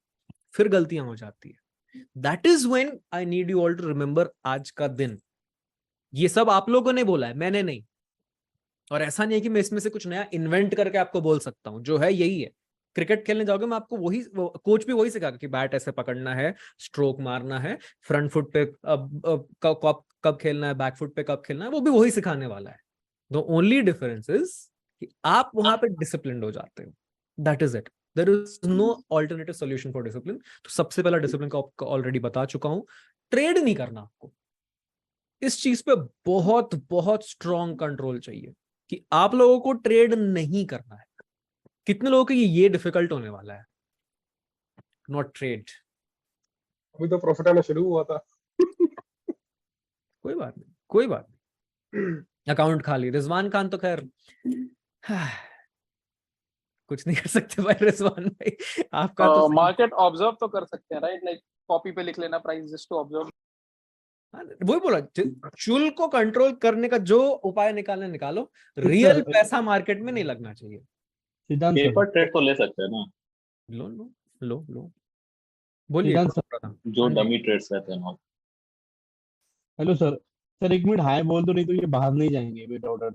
फिर गलतियां हो जाती है. That is when I need you all to remember आज का दिन. ये सब आप लोगों ने बोला है, मैंने नहीं. और ऐसा नहीं है कि मैं इसमें से कुछ नया इन्वेंट करके आपको बोल सकता हूं. जो है यही है. क्रिकेट खेलने जाओगे मैं आपको वही, कोच भी वही सिखाएगा कि बैट ऐसे पकड़ना है, स्ट्रोक मारना है, फ्रंट फुट पे कब खेलना है, बैक फुट पे कब खेलना है, वो भी वही सिखाने वाला है. द ओनली डिफरेंस इज कि आप वहां पे डिसिप्लिन्ड हो जाते हो. That is it. There is no alternative solution for discipline. तो सबसे पहला डिसिप्लिन का आपको ऑलरेडी बता चुका हूं. ट्रेड नहीं करना आपको. इस चीज पे बहुत बहुत स्ट्रॉन्ग कंट्रोल चाहिए कि आप लोगों को ट्रेड नहीं करना है. कितने लोगों के ये डिफिकल्ट होने वाला है, नॉट ट्रेड. अभी तो प्रॉफिट आना शुरू हुआ था. कोई बात नहीं, कोई बात नहीं. अकाउंट खाली. रिजवान खान तो खैर कुछ नहीं कर सकते भाई. रिजवान भाई आपका तो मार्केट ऑब्जर्व तो कर सकते हैं, राइट? लाइक कॉपी पे लिख लेना प्राइस जस्ट टू ऑब्जर्व. वही बोला, चुल को कंट्रोल करने का जो उपाय निकालने निकालो. रियल पैसा मार्केट में नहीं लगना चाहिए. पेपर ट्रेड तो ले सकते हैं ना. लो लो लो लो बोलिए. जो डमी ट्रेड्स रहते हैं. हेलो सर, सर एक मिनट हाय बोल दो, नहीं तो ये बाहर नहीं जाएंगे बेटा order.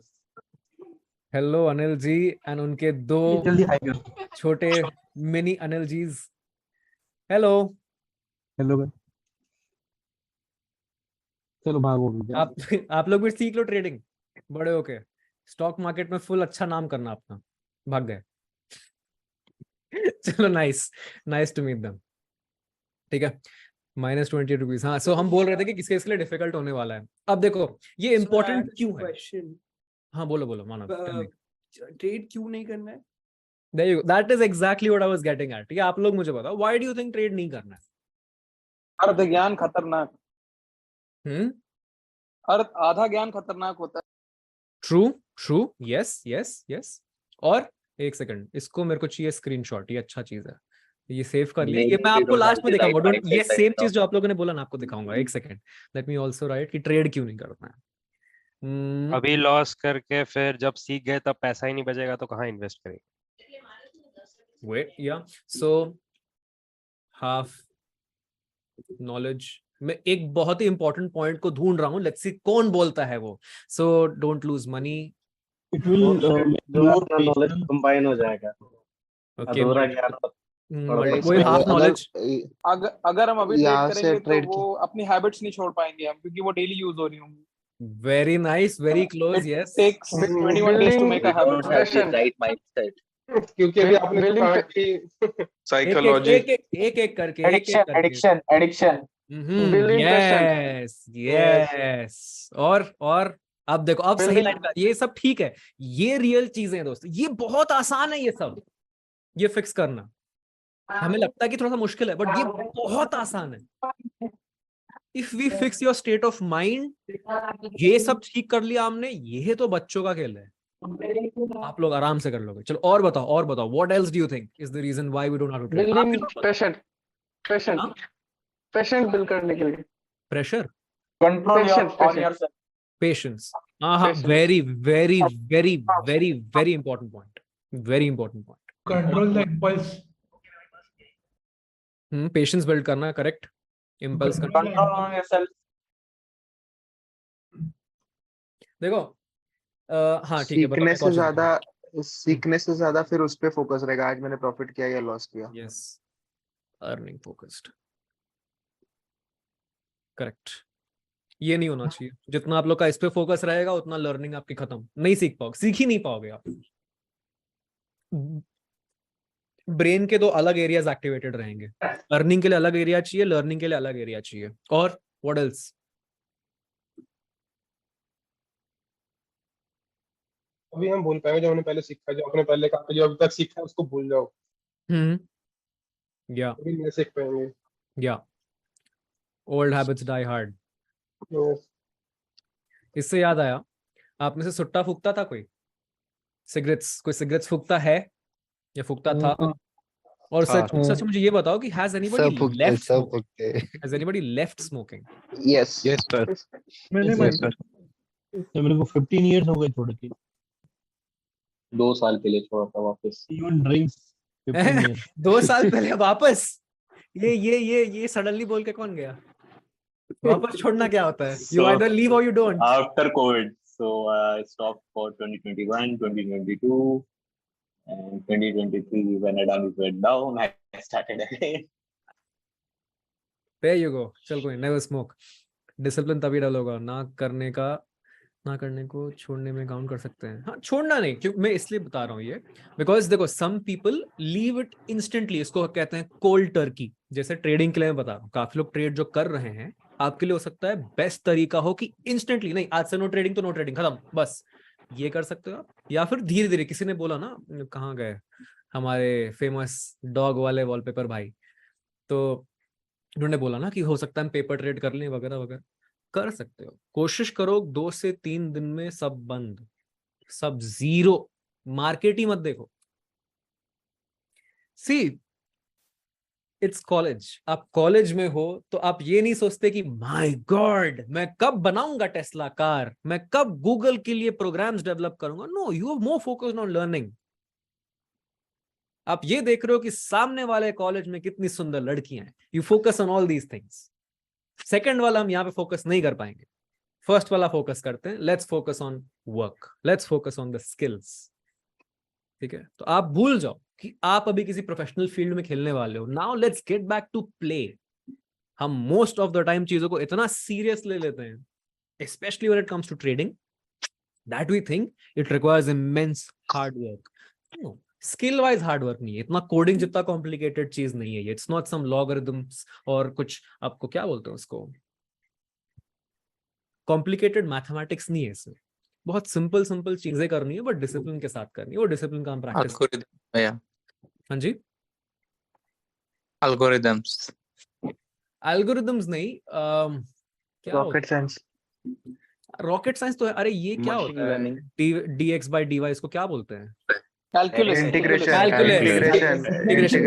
Hello Anil ji and उनके दो जल्दी हाय करो। छोटे मिनी अनिल जीज। हेलो हेलो चलो बाहर बोल आप लोग भी सीख लो ट्रेडिंग, बड़े होके स्टॉक मार्केट में फुल अच्छा नाम करना अपना। भाग गए। चलो nice, nice to meet them. ठीक है, -20 रुपीज। हाँ, सो हम बोल रहे थे कि किसके लिए डिफिकल्ट होने वाला है। अब देखो ये इम्पोर्टेंट क्यों है। हाँ बोलो बोलो मानव। ट्रेड क्यों नहीं करना है? There you go. That is exactly what I was getting at. ये आप लोग मुझे बताओ, why do you think trade नहीं करना है? अर्ध ज्ञान खतरनाक। आधा ज्ञान खतरनाक होता है। True true, yes yes yes. और एक सेकंड, इसको मेरे को चाहिए स्क्रीनशॉट, ये अच्छा चीज है, ये सेव कर लिया। ये मैं आपको लास्ट में दिखाऊंगा। डोंट, ये सेम चीज जो आप लोगों ने बोला ना आपको दिखाऊंगा। एक second, let me also right कि ट्रेड क्यों नहीं करना है। अभी लॉस करके फिर जब सीख गए तब पैसा ही नहीं बचेगा तो कहाँ इन्वेस्ट करेंगे? वेट या सो हाफ नॉलेज में एक बहुत ही इंपॉर्टेंट पॉइंट को ढूंढ रहा हूँ। लेट्स सी कौन बोलता है वो। So don't lose money. It will knowledge combine हो जाएगा। अधूरा ज्ञान वही हाफ नॉलेज। अगर हम अभी ट्रेड करेंगे तो वो अपनी हैबिट्स नहीं छोड़ पाएंगे हम, क्योंकि वो डेली यूज हो रही होंगी। Very nice, very close, yes. Takes 21 days to make a habit. Right mindset. क्योंकि अभी आपने कहा कि साइकोलॉजी एक करके एडिक्शन यस यस। और अब देखो, अब सही लाइन का, ये सब ठीक है, ये रियल चीजें हैं दोस्तों, ये बहुत आसान है ये सब, ये फिक्स करना। हमें लगता है कि थोड़ा सा मुश्किल है, बट ये बहुत आसान है। If we fix your state of mind, ये सब ठीक कर लिया हमने, ये तो बच्चों का खेल है, आप लोग आराम से कर लोगे। चलो और बताओ what else do you think is the reason why we don't know how to trade? Patient build करने के लिए। Pressure, control yourself, patience. हाँ, very very very very very important point, very important point. Control the impulse. Patience build करना, correct. Impulse control on yourself. देखो हाँ ठीक है, सीखने से ज्यादा फिर उस पे फोकस रहेगा, आज मैंने प्रॉफिट किया या लॉस किया। Yes, earning focused, correct. ये नहीं होना चाहिए। जितना आप लोग का इस पे फोकस रहेगा उतना लर्निंग आपकी खत्म, नहीं सीख पाओगे, सीख ही नहीं पाओगे आप। ब्रेन के दो अलग एरियाज एक्टिवेटेड रहेंगे। अर्निंग के लिए अलग एरिया चाहिए, लर्निंग के लिए अलग एरिया चाहिए। और व्हाट एल्स? अभी हम भूल पाएंगे जो हमने पहले सीखा, जो आपने पहले कहा, जो अभी तक सीखा है उसको भूल जाओ। या अभी नहीं सीख पाएंगे। या ओल्ड हैबिट्स डाई हार्ड। इससे याद आया, आप में से सुट्टा फूकता था कोई? कोई सिगरेट्स फूकता है या फूकता था? और सच मुझे ये बताओ कि has anybody left smoking? Yes sir. मेरे को 15 इयर्स हो गए छोड़ के। 2 साल के लिए छोड़ा था वापस। Even drinks 15 years. 2 साल पहले वापस? ये सडनली बोल के कौन गया? वापस छोड़ना क्या होता है? You either leave or you don't. After COVID, so I stopped for 2021, 2022, and 2023 when Adani went down, I started again. There you go. चल कोई, never smoke. डिसिप्लिन तभी डालोगा, ना करने को छोड़ने में काउंट कर सकते हैं। हाँ, छोड़ना नहीं, क्योंकि मैं इसलिए बता रहा हूँ ये, बिकॉज देखो some people leave it instantly, इसको कहते हैं कोल्ड टर्की। जैसे ट्रेडिंग के लिए मैं बता रहा हूँ, काफी लोग ट्रेड जो कर रहे हैं, आपके लिए हो सकता है बेस्ट तरीका हो कि इंस्टेंटली, नहीं आज से नो ट्रेडिंग तो नो ट्रेडिंग, खत्म, बस ये कर सकते हो आप। या फिर धीरे धीरे, किसी ने बोला ना, कहाँ गए हमारे फेमस डॉग वाले वॉलपेपर भाई, तो उन्होंने बोला ना कि हो सकता है हम पेपर ट्रेड कर लें वगैरह वगैरह। कर सकते हो, कोशिश करो 2 से 3 दिन में सब बंद, सब जीरो, मार्केट ही मत देखो। सी इट्स कॉलेज, आप कॉलेज में हो तो आप ये नहीं सोचते कि माय गॉड मैं कब बनाऊंगा टेस्ला कार, मैं कब गूगल के लिए प्रोग्राम्स डेवलप करूंगा। No, you are more focused on learning. आप ये देख रहे हो कि सामने वाले कॉलेज में कितनी सुंदर लड़कियां हैं, you focus on all these things. Second वाला हम यहाँ पे फोकस नहीं कर पाएंगे। फर्स्ट वाला फोकस करते हैं, let's focus on work, let's focus on the skills. ठीक है, तो आप भूल जाओ कि आप अभी किसी प्रोफेशनल फील्ड में खेलने वाले हो। Now let's get back to play. हम मोस्ट ऑफ द टाइम चीजों को इतना सीरियस ले लेते हैं, specially when it comes to trading, that we think it requires immense hard work. Skill wise hard work नहीं है, इतना कोडिंग जितना कॉम्प्लिकेटेड चीज नहीं है ये। इट्स नॉट सम लॉगरिथम्स और कुछ आपको क्या बोलते हैं उसको, कॉम्प्लिकेटेड मैथमेटिक्स नहीं है इसमें। बहुत सिंपल सिंपल चीजें करनी है, बट डिसिप्लिन के साथ करनी है। वो डिसिप्लिन का हम प्रैक्टिस। भैया हाँ जी, एल्गोरिदम्स नहीं, क्या रॉकेट साइंस। रॉकेट साइंस तो है। अरे ये क्या Machine होता है, learning. dx by dy, इसको क्या बोलते हैं? Calculus. Integration. Integration.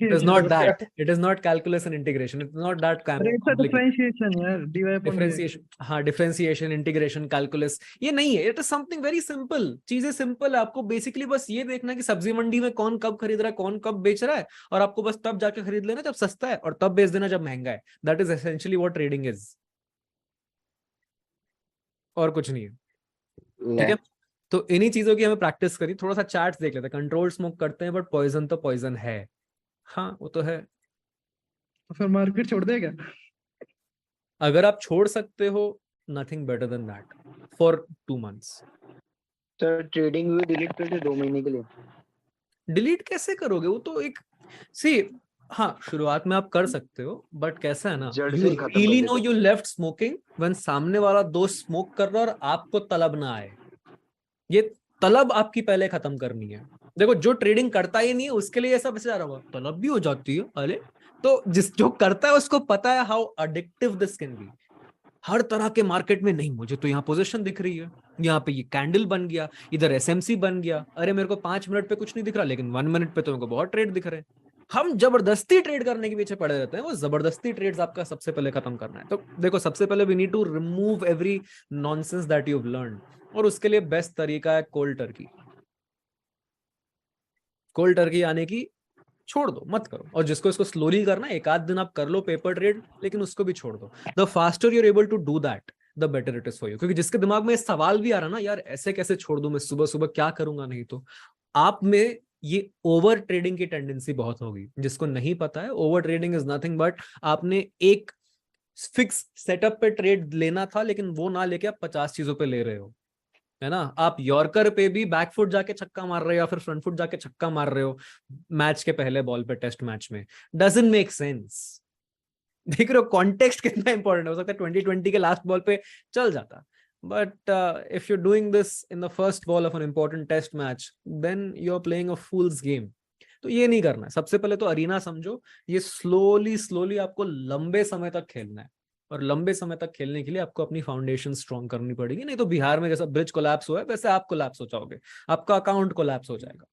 It is not that. It is not calculus and integration. It's not that complicated. Differentiation यार, dy upon Differentiation, हाँ, differentiation, integration, calculus, ये नहीं है। It is something very simple. चीजें सिंपल है। आपको बेसिकली बस ये देखना है कि सब्जी मंडी में कौन कब खरीद रहा है, कौन कब बेच रहा है, और आपको बस तब जाके खरीद लेना जब सस्ता है, और तब बेच देना जब महंगा है। That is essentially what trading is. और कुछ नहीं है। ठीक है, तो इन्हीं चीजों की हमें प्रैक्टिस करी। थोड़ा सा चार्ट्स देख लेते हैं। कंट्रोल स्मोक करते हैं, बट पॉइजन तो पॉइजन है। हाँ, वो तो है। तो फिर मार्केट छोड़ देगा। अगर आप छोड़ सकते हो, nothing better than that for 2 months। Sir trading भी डिलीट कर दे 2 महीने के लिए। डिलीट कैसे करोगे? वो तो एक हाँ, शुरुआत में आप कर सकते हो, बट कैसा है ना, जड़ से यू ही खत्म रियली कर नो देते यू लेफ्ट स्मोकिंग व्हेन सामने वाला दोस्त स्मोक कर रहा है और आपको तलब ना आए। ये तलब आपकी पहले खत्म करनी है। देखो, जो ट्रेडिंग करता ही नहीं है उसके लिए ऐसा बचा रहा होगा, तलब भी हो जाती है। अरे तो जो करता है उसको पता है how addictive this can be. हर तरह के मार्केट में, नहीं मुझे तो यहाँ पोजीशन दिख रही है, यहाँ पे ये कैंडल बन गया, इधर एसएमसी बन गया, अरे मेरे को 5 मिनट पे कुछ नहीं दिख रहा, लेकिन 1 मिनट पे तो मेरे को बहुत ट्रेड दिख रहे हैं। हम जबरदस्ती ट्रेड करने के पीछे पड़े रहते हैं। वो जबरदस्ती ट्रेड्स आपका सबसे पहले खत्म करना है। तो देखो, सबसे पहले we need to remove every nonsense that you have learned, और उसके लिए बेस्ट तरीका है कोल्ड टर्की। कोल्ड टर्की आने की छोड़ दो, मत करो। और जिसको इसको स्लोली करना है, 1 आध दिन आप कर लो पेपर ट्रेड, लेकिन उसको भी छोड़ दो। The faster you are able to do that, the better it is for you. क्योंकि जिसके दिमाग में इस सवाल भी आ रहा ना, यार ऐसे कैसे छोड़ दूं मैं, सुबह सुबह क्या करूंगा, नहीं तो आप में ये ओवर ट्रेडिंग की टेंडेंसी बहुत होगी। जिसको नहीं पता है, over trading is nothing but आपने एक फिक्स सेटअप पे ट्रेड लेना था, लेकिन वो ना लेके आप 50 चीजों पे ले रहे हो, है ना। आप यॉर्कर पे भी बैकफुट जाके छक्का मार रहे हो या फिर फ्रंट फुट जाके छक्का मार रहे हो मैच के पहले बॉल पे, टेस्ट मैच में। Doesn't make sense. देख रहे हो कॉन्टेक्स्ट कितना इंपॉर्टेंट हो सकता है। 2020 के लास्ट बॉल पे चल जाता, but if you're doing this in the first ball of an important test match, then you're playing a fool's game. तो ये नहीं करना है। सबसे पहले तो अरीना समझो, ये स्लोली आपको लंबे समय तक खेलना है, और लंबे समय तक खेलने के लिए आपको अपनी फाउंडेशन स्ट्रॉन्ग करनी पड़ेगी। नहीं तो बिहार में जैसा ब्रिज कोलैप्स हुआ है, वैसे आप कोलैप्स हो जाओगे, आपका अकाउंट कोलैप्स हो जाएगा।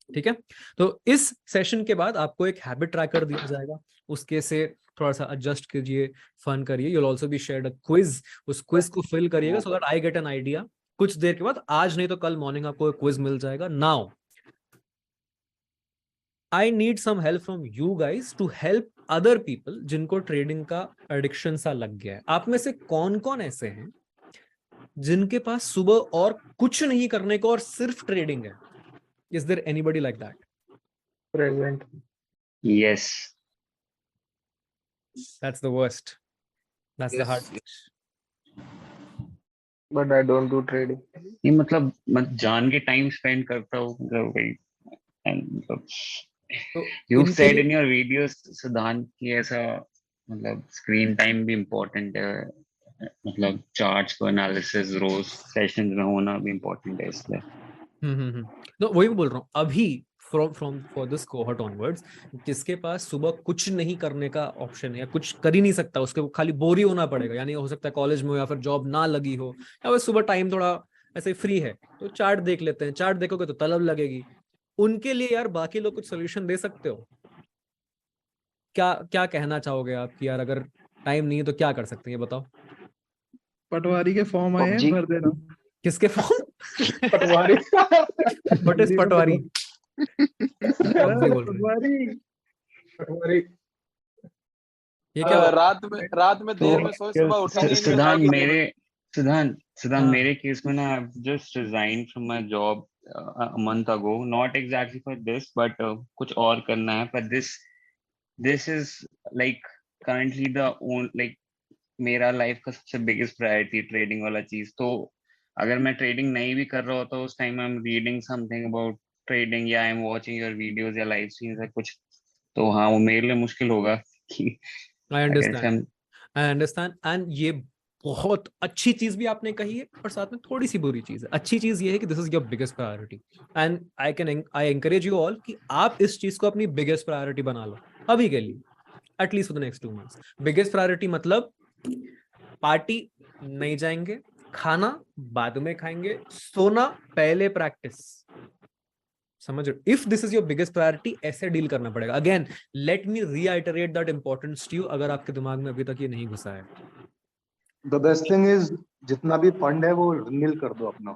ठीक है, तो इस सेशन के बाद आपको एक हैबिट ट्रैकर दिया जाएगा, उसके से थोड़ा सा एडजस्ट कीजिए, फन करिए। You will also be shared a quiz, उस क्विज को फिल करिएगा सो that I get an idea. कुछ देर के बाद, आज नहीं तो कल मॉर्निंग आपको क्विज मिल जाएगा। Now I need some help from you guys to help other people जिनको ट्रेडिंग का एडिक्शन सा लग गया है। आप में से कौन कौन ऐसे हैं जिनके पास सुबह और कुछ नहीं करने को और सिर्फ ट्रेडिंग है? Is there anybody like that? Present. Yes. That's the worst. That's the hard. But I don't do trading. ये मतलब मैं जान के टाइम स्पेंड करता हूँ भाई। You said in your videos, सिद्धांत, कि ऐसा मतलब स्क्रीन टाइम भी इम्पोर्टेंट है, मतलब चार्ट्स को एनालिसिस रोज सेशंस में होना भी इम्पोर्टेंट है इसलिए। तो वही बोल रहा हूँ अभी from for this cohort onwards, जिसके पास सुबह कुछ नहीं करने का ऑप्शन है या कुछ कर ही नहीं सकता, उसके खाली बोर ही होना पड़ेगा, यानी हो सकता है कॉलेज में हो या फिर जॉब ना लगी हो, या फिर सुबह टाइम थोड़ा ऐसे फ्री है, तो चार्ट देख लेते हैं। चार्ट देखोगे तो तलब लगेगी। उनके लिए यार बाकी लोग कुछ सोल्यूशन दे सकते हो क्या? क्या कहना चाहोगे आप कि यार अगर टाइम नहीं है तो क्या कर सकते हैं, ये बताओ। पटवारी के फॉर्म आए हैं, भर देना। किसके फॉर्म? पटवारी। What is पटवारी? पटवारी। ये क्या हुआ? रात में देर में सोए, सुबह उठेंगे नहीं, सिद्धांत बताओ मेरे सिद्धांत हाँ। मेरे केस में ना I've just resigned from my job a month ago, not exactly for this but कुछ और करना है, but this is like currently the like मेरा लाइफ का सबसे बिगेस्ट प्रायोरिटी ट्रेडिंग वाला चीज। तो अगर मैं ट्रेडिंग नहीं भी कर रहा होता उस time I am reading something about trading या I am watching your videos या लाइव स्ट्रीम्स या कुछ, तो हाँ वो मेरे लिए मुश्किल होगा कि आई अंडरस्टैंड एंड ये बहुत अच्छी चीज भी आपने कही है और साथ में थोड़ी सी बुरी चीज है। अच्छी चीज ये है कि this is your biggest priority and I encourage you all कि आप इस चीज को अपनी बिगेस्ट प्रायोरिटी बना लो अभी के लिए, at least for the next 2 months. Biggest priority मतलब पार्टी नहीं जाएंगे, खाना बाद में खाएंगे, सोना पहले, प्रैक्टिस। समझ रहे? If this is your biggest priority, ऐसे डील करना पड़ेगा। Again let me reiterate that importance to you, अगर आपके दिमाग में अभी तक ये नहीं घुसा है। द बेस्ट थिंग इज जितना भी फंड है वो नील कर दो अपना।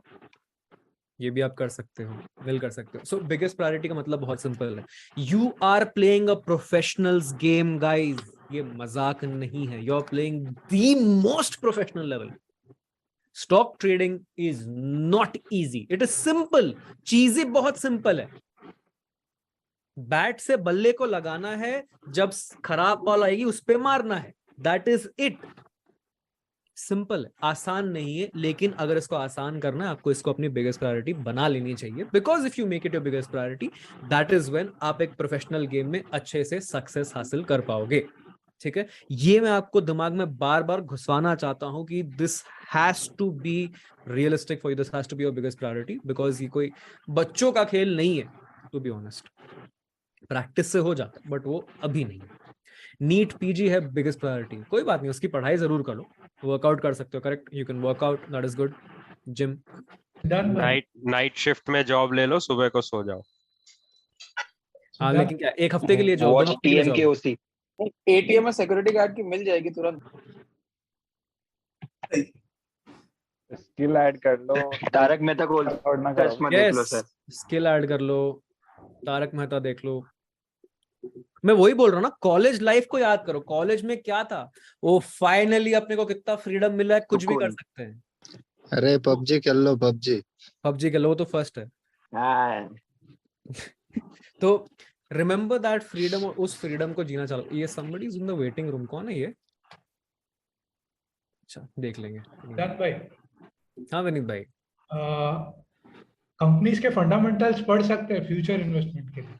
ये भी आप कर सकते हो, मिल कर सकते हो। सो बिगेस्ट प्रायोरिटी का मतलब बहुत सिंपल है, you are playing a professionals game guys. ये मजाक नहीं है, you are playing the most professional level. Stock trading is not easy, it is simple. चीजें बहुत सिंपल है। बैट से बल्ले को लगाना है, जब खराब बॉल आएगी उस पे मारना है, दैट इज इट। सिंपल है, आसान नहीं है, लेकिन अगर इसको आसान करना है आपको इसको अपनी बिगेस्ट प्रायोरिटी बना लेनी चाहिए, because if you make it your biggest priority that is when आप एक प्रोफेशनल गेम में अच्छे से सक्सेस हासिल कर पाओगे। ठीक है, ये मैं आपको दिमाग में बार बार घुसवाना चाहता हूं कि this has to be realistic for you, this has to be your biggest priority, because ये कोई बच्चों का खेल नहीं है। टू बी ऑनेस्ट, प्रैक्टिस से हो जाता है बट वो अभी नहीं है। नीट पीजी है बिगेस्ट प्रायोरिटी, कोई बात नहीं, उसकी पढ़ाई जरूर करो, वर्कआउट कर सकते हो, correct, you can work out, that is good. Gym, night shift में जॉब ले लो, सुबह को सो जाओ। हाँ लेकिन क्या एक हफ्ते के लिए जॉब, 2 हफ्ते के लिए जॉब? एटीएम में सिक्योरिटी गार्ड की मिल जाएगी तुरंत। स्किल ऐड कर लो। तारक मेहता को चश्मा देख लो सर। स्किल ऐड कर लो, तारक मेहता देख लो। मैं वही बोल रहा हूँ ना, कॉलेज लाइफ को याद करो। कॉलेज में क्या था, वो फाइनली अपने को कितना फ्रीडम मिला है, कुछ भी कर सकते हैं। अरे पबजी खेल लो, पबजी खेल लो, तो फर्स्ट है। तो रिमेम्बर दैट फ्रीडम, और उस फ्रीडम को जीना चाहो। ये somebody is in the waiting room, कौन है ये? अच्छा देख लेंगे। भाई, हाँ विनीत भाई, कंपनीज के फंडामेंटल्स पढ़ सकते हैं फ्यूचर इन्वेस्टमेंट के लिए,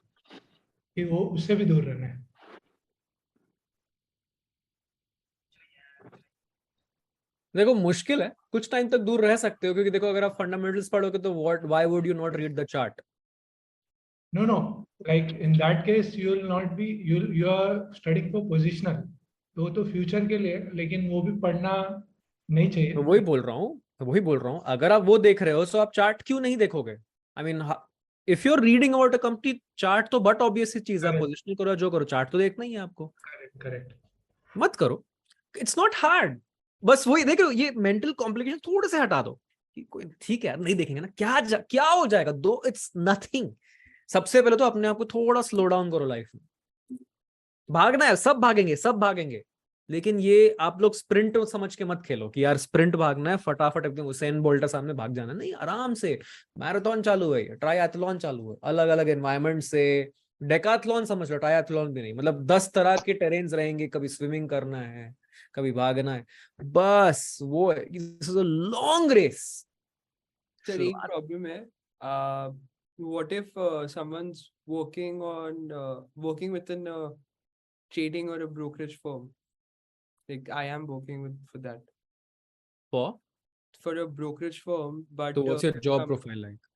कि वो उससे भी दूर रहना है। देखो मुश्किल है, कुछ टाइम तक दूर रह सकते हो, क्योंकि देखो अगर आप फंडामेंटल्स पढ़ोगे तो why would you not read the chart? No, like in that case you will not be, you are studying for positional, तो वो तो फ्यूचर के लिए, लेकिन वो भी पढ़ना नहीं चाहिए। तो वही बोल रहा हूँ, अगर आप वो देख रहे हो तो आप चार्ट क्यों नहीं देखोगे? I mean if you are reading about a company, chart तो बट ऑब्वियस चीज है, पोजिशनल करो जो करो, चार्ट तो देखना ही है आपको। करेक्ट, मत करो, इट्स नॉट हार्ड। बस वही देखो, ये मेंटल कॉम्प्लिकेशन थोड़े से हटा दो कि कोई ठीक है नहीं देखेंगे ना, क्या हो जाएगा, दो इट्स नथिंग। सबसे पहले तो अपने आप को थोड़ा स्लो डाउन करो। लाइफ में भागना है, सब भागेंगे, लेकिन ये आप लोग स्प्रिंट समझ के मत खेलो कि यार स्प्रिंट भागना है, फटाफट एकदम हुसैन बोल्ट सामने भाग जाना, नहीं, आराम से। मैराथन चालू है, ट्रायथलॉन चालू है, अलग अलग एनवायरनमेंट से। डेकाथलॉन समझ लो, ट्रायथलॉन भी नहीं, मतलब 10 तरह के टेरेन्स रहेंगे, कभी स्विमिंग करना है, कभी भागना है, बस वो है। This is a long race. Sir एक प्रॉब्लम है, what if someone's working within a trading or a brokerage firm, like I am working for that, for a brokerage firm, but so what's your job profile like?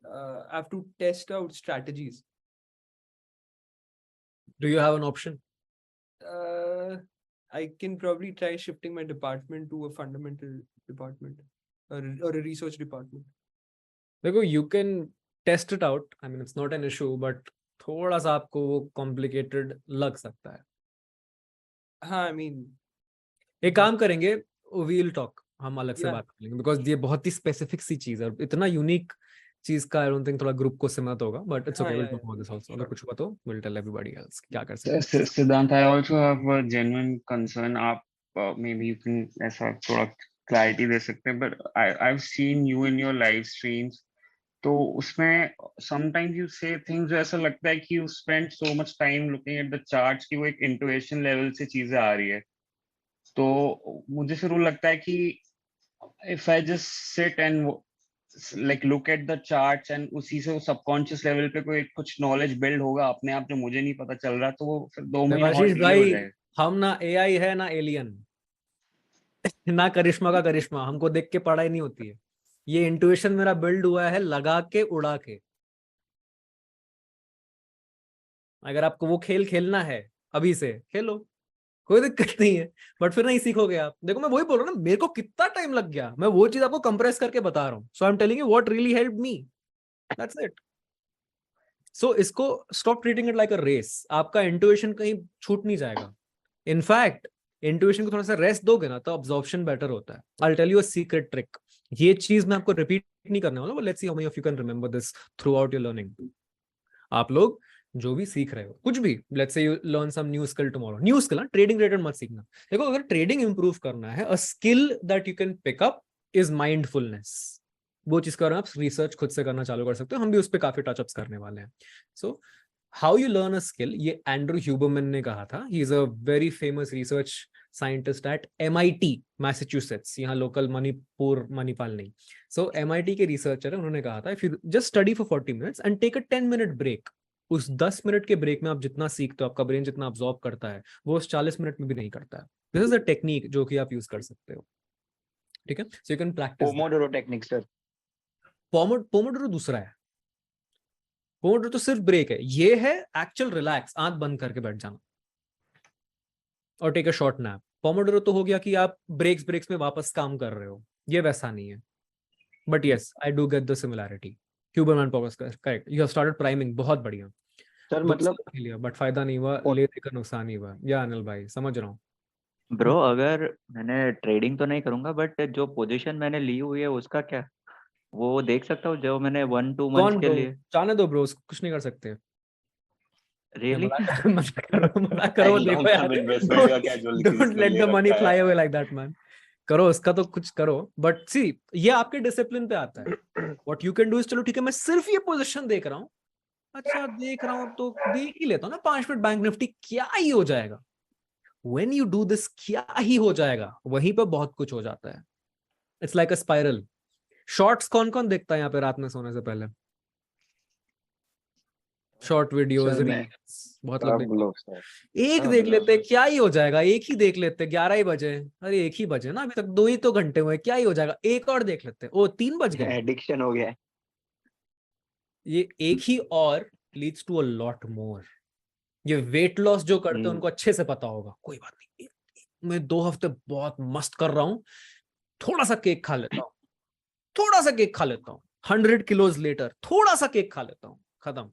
I have to test out strategies. Do you have an option? I can probably try shifting my department to a fundamental department or a research department. देखो you can test it out, I mean it's not an issue, but थोड़ा सा आपको वो complicated लग सकता है। हाँ, I mean एक काम करेंगे, we'll talk, हम अलग से बात करेंगे, because ये बहुत ही स्पेसिफिक सी चीज है और इतना यूनिक चीज का आई डोंट थिंक थोड़ा ग्रुप को सिमत होगा, बट इट्स हाँ, okay, will yeah, talk yeah, about this also. अगर sure. कुछ हुआ तो विल टेल एवरीबॉडी एल्स क्या कर सकते हैं। Siddhant, I also have a genuine concern. आप maybe you can ऐसा थोड़ा clarity दे सकते हैं, but I've seen you in your live streams. तो उसमें sometimes you say things जो ऐसा लगता है कि you spend so much time looking at the charts कि वो एक intuition level से चीजें आ रही है। तो मुझे फिर वो लगता है कि if I just sit and like look at the charts and उसी से वो subconscious level पे कोई कुछ knowledge build होगा अपने आप जो मुझे नहीं पता चल रहा, तो वो फिर 2 महीने और देवाशीष डिले हो भाई, जाएगा। हम ना एआई है ना एलियन ना करिश्मा का करिश्मा, हमको देख के पढ़ाई नहीं होती है। ये इंट्यूशन मेरा बिल्ड हुआ है लगा के उड़ा के। अगर आपको वो खेल खेलना है अभी से खेलो, कोई दिक्कत नहीं है, बट फिर नहीं सीखोगे आप। देखो मैं वही बोल रहा हूँ ना, मेरे को कितना टाइम लग गया, मैं वो चीज आपको कंप्रेस करके बता रहा हूँ। So I am telling you what really helped me, that's it. So इसको stop treating it like a race. आपका इंट्यूशन कहीं छूट नहीं जाएगा। इनफैक्ट इंट्यूशन को थोड़ा सा रेस्ट दोगे ना तो अब्जॉर्प्शन बेटर होता है। I will tell you a secret trick. ये चीज मैं आपको रिपीट नहीं करने वाला, let's see how many of you can remember this throughout your learning. आप लोग जो भी सीख रहे हो, कुछ भी, let's say you learn some new skill tomorrow, new skill, trading related मत सीखना। देखो अगर ट्रेडिंग इंप्रूव करना है, a skill that you can pick up is mindfulness. वो चीज कर आप रिसर्च खुद से करना चालू कर सकते हो, हम भी उस पर काफी टचअप्स करने वाले हैं। So how you learn a skill, ये एंड्रू ह्यूबरमैन ने कहा था। He is a very famous research scientist at MIT Massachusetts, यहाँ लोकल मणिपुर मणिपाल नहीं। सो MIT के रिसर्चर है, उन्होंने कहा था if you just study for 40 minutes and take a 10 minute break, उस 10 मिनट के ब्रेक में आप जितना सीखते हो, आपका ब्रेन जितना अब्सॉर्ब करता है, वो उस 40 मिनट में भी नहीं करता है। दिस इज अ टेक्निक जो कि आप यूज कर सकते हो, ठीक है। So you can practice Pomodoro technique sir. Pomodoro दूसरा है, पोमोडोरो तो सिर्फ ब्रेक है, ये है एक्चुअल रिलैक्स, आंख बंद करके बैठ जाना और take a short nap. Pomodoro तो हो गया कि आप ब्रेक्स में वापस काम कर रहे हो, ये वैसा नहीं है। But yes, I do get the similarity. Huberman powers correct, you have started priming, बहुत बढ़िया सर। मतलब लिया बट फायदा नहीं हुआ, ले देकर नुकसान ही हुआ। या अनिल भाई समझ रहा हूँ ब्रो, अगर मैंने ट्रेडिंग तो नहीं करूंगा, बट जो पोजीशन मैंने ली हुई है उसका क्या, वो देख सकता हूँ जो मैंने 1-2 मंथ्स के लिए। जाने दो ब्रो, कुछ नहीं कर सकते। रियली मजाक करो देखो यार, don't let the money fly away like that man. करो उसका तो कुछ करो, बट सी ये आपके डिसिप्लिन पे आता है। What you can do is, चलो ठीक है मैं सिर्फ ये पोजीशन देख रहा हूँ, अच्छा देख रहा हूँ तो देख ही लेता हूँ ना 5 मिनट बैंक निफ्टी, क्या ही हो जाएगा। When you do this, क्या ही हो जाएगा, वहीं पर बहुत कुछ हो जाता है। It's like a spiral. Shorts कौन कौन देखता है यहाँ पे रात में सोने से पहले? शॉर्ट वीडियोस, बहुत लोग एक देख लेते, क्या ही हो जाएगा, एक ही देख लेते, 11 ही बजे, अरे 1 ही बजे ना, अभी तक 2 ही तो घंटे हुए, क्या ही हो जाएगा, एक और देख लेते, ओ 3 बज गए। एडिक्शन हो गया है ये एक ही और leads to a lot more. ये वेट लॉस जो करते हैं उनको अच्छे से पता होगा, कोई बात नहीं, मैं 2 हफ्ते बहुत मस्त कर रहा हूँ, थोड़ा सा केक खा लेता हूँ, थोड़ा सा केक खा लेता हूँ, 100 किलोज लेटर थोड़ा सा केक खा लेता हूँ, खत्म।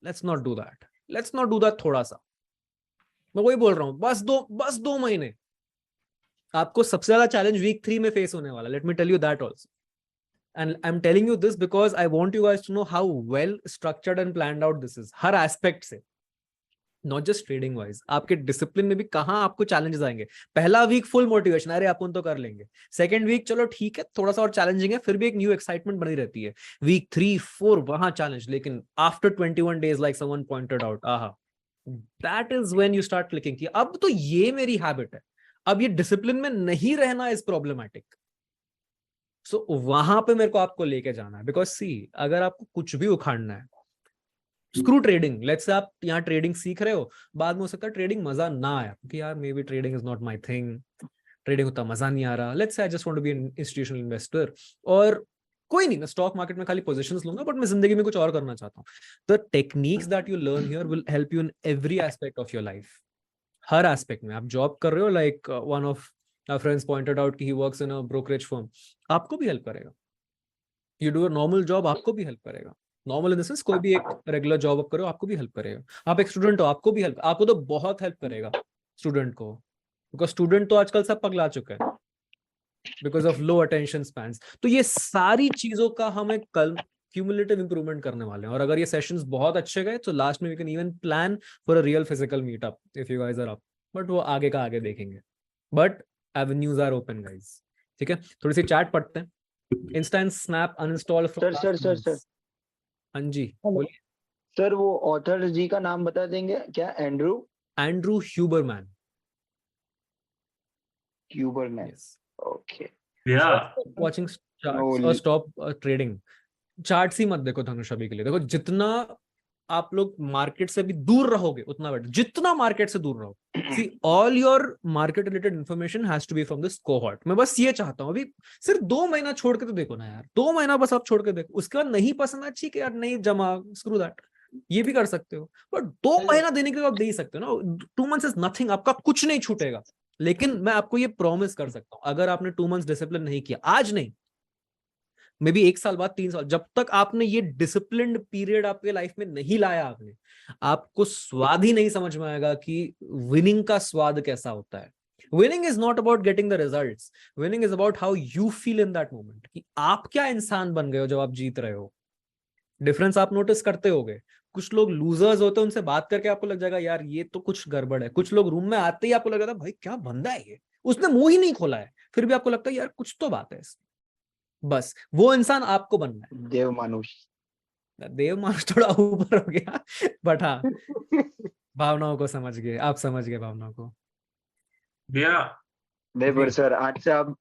Let's not do that, let's not do that. थोड़ा सा, मैं वही बोल रहा हूँ, बस 2 महीने। आपको सबसे ज्यादा चैलेंज वीक 3 में फेस होने वाला, let me tell you that also. And I'm telling you this because I want you guys to know how well structured and planned out this is, her aspect से, not just trading wise. आपके discipline में भी कहाँ आपको challenges आएंगे। पहला week full motivation, अरे अपन तो कर लेंगे। सेकंड वीक चलो ठीक है, थोड़ा सा और चैलेंजिंग है, फिर भी एक न्यू एक्साइटमेंट बनी रहती है। वीक 3-4 वहां चैलेंज, लेकिन after 21 days like someone pointed out, aha, that is when you start clicking कि अब तो ये मेरी हैबिट है, अब ये डिसिप्लिन में नहीं रहना इज प्रॉब्लमैटिक। सो वहां पे मेरे को आपको लेके जाना है, बिकॉज सी अगर आपको कुछ भी उखाड़ना है, स्क्रू ट्रेडिंग, लेट्स से आप यहाँ ट्रेडिंग सीख रहे हो, बाद में हो सकता है ट्रेडिंग मजा ना आया, क्योंकि यार maybe trading is not my thing, trading उतना मजा नहीं आ रहा, let's say I just want to be an institutional investor, और कोई नहीं, मैं स्टॉक मार्केट में खाली पोजीशंस लूंगा, बट मैं जिंदगी में कुछ और करना चाहता हूँ। The techniques that you learn here will help you in every aspect of your life. Her aspect में। आप जॉब कर रहे हो, like one of our friends pointed out कि he works in a brokerage firm, आपको भी help करेगा। You do a normal job, आपको भी हेल्प करेगा। नॉर्मल इन द सेंस कोई भी एक रेगुलर जॉब आप करो, आपको भी हेल्प करेगा। आप एक स्टूडेंट हो, आपको भी हेल्प, आपको तो बहुत हेल्प करेगा स्टूडेंट को, बिकॉज स्टूडेंट तो आजकल सब पगला चुका है because of low attention spans. तो ये सारी चीजों का हमें कल क्यूमुलेटिव इंप्रूवमेंट करने वाले हैं। और अगर ये सेशंस बहुत अच्छे गए तो लास्ट में we can even plan for a real physical meetup if you guys are up, but वो आगे का आगे देखेंगे। But avenues are open guys, ठीक है। थोड़ी सी चैट पढ़ते हैं। Insta and snap uninstall from sir हाँ जी बोलिए सर, वो ऑथर जी का नाम बता देंगे क्या? Andrew Huberman. Okay watching charts और स्टॉप ट्रेडिंग। चार्ट्स ही मत देखो धनुष अभी के लिए। देखो जितना आप लोग मार्केट से भी दूर रहोगे उतना बेटर, जितना मार्केट से दूर रहो। See all your market related information has to be from this cohort. मैं बस ये चाहता हूँ अभी सिर्फ 2 महीना छोड़ के तो देखो ना यार, 2 महीना बस आप छोड़ के देखो। उसके बाद नहीं पसंद है ठीक है यार, नहीं जमा, स्क्रू दैट, ये भी कर सकते हो। बट 2 महीना देने के लिए आप दे ही सकते हो ना। 2 मंथ्स इज नथिंग, आपका कुछ नहीं छूटेगा। लेकिन मैं आपको ये प्रॉमिस कर सकता हूं, अगर आपने 2 मंथ्स डिसिप्लिन नहीं किया, आज नहीं, मे बी 1 साल बाद, 3 साल, जब तक आपने ये डिसिप्लिन्ड पीरियड आपके लाइफ में नहीं लाया आपने, आपको स्वाद ही नहीं समझ में आएगा कि विनिंग का स्वाद कैसा होता है। Winning is not about getting the results, winning is about how you feel in that moment, कि आप क्या इंसान बन गए हो जब आप जीत रहे हो। डिफरेंस आप नोटिस करते होगे। कुछ लोग लूजर्स होते हैं, उनसे बात करके आपको लग जाएगा यार ये तो कुछ गड़बड़ है। कुछ लोग रूम में आते ही आपको लग जाता है भाई क्या बंदा है ये, उसने मुंह ही नहीं खोला है, फिर भी आपको लगता है यार कुछ तो बात है इसमें। बस वो इंसान आपको बनना है। देव मानुष थोड़ा ऊपर हो गया, बट हाँ भावनाओं को समझ गए, आप समझ गए भावनाओं को। भैया सर आज से आप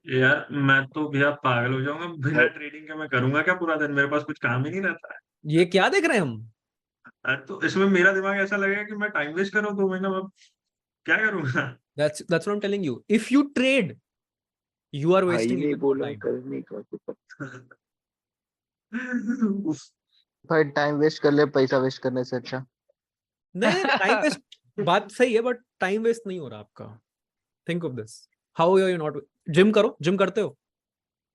यार मैं तो भैया पागल हो जाऊंगा बिना ट्रेडिंग के। मैं करूंगा क्या पूरा दिन? मेरे पास कुछ काम ही नहीं रहता है। ये क्या देख रहे हैं हम? तो इसमें मेरा दिमाग ऐसा लगेगा कि मैं टाइम वेस्ट कर रहा हूँ 2 महीना। मैं क्या करूंगा? That's what I'm telling you. If you trade, you are wasting time. भाई टाइम वेस्ट कर ले पैसा वेस्ट करने से अच्छा। नहीं टाइम वेस्ट बात सही है, बट टाइम वेस्ट नहीं हो रहा आपका। Think of this, how you not gym करो। जिम करते हो?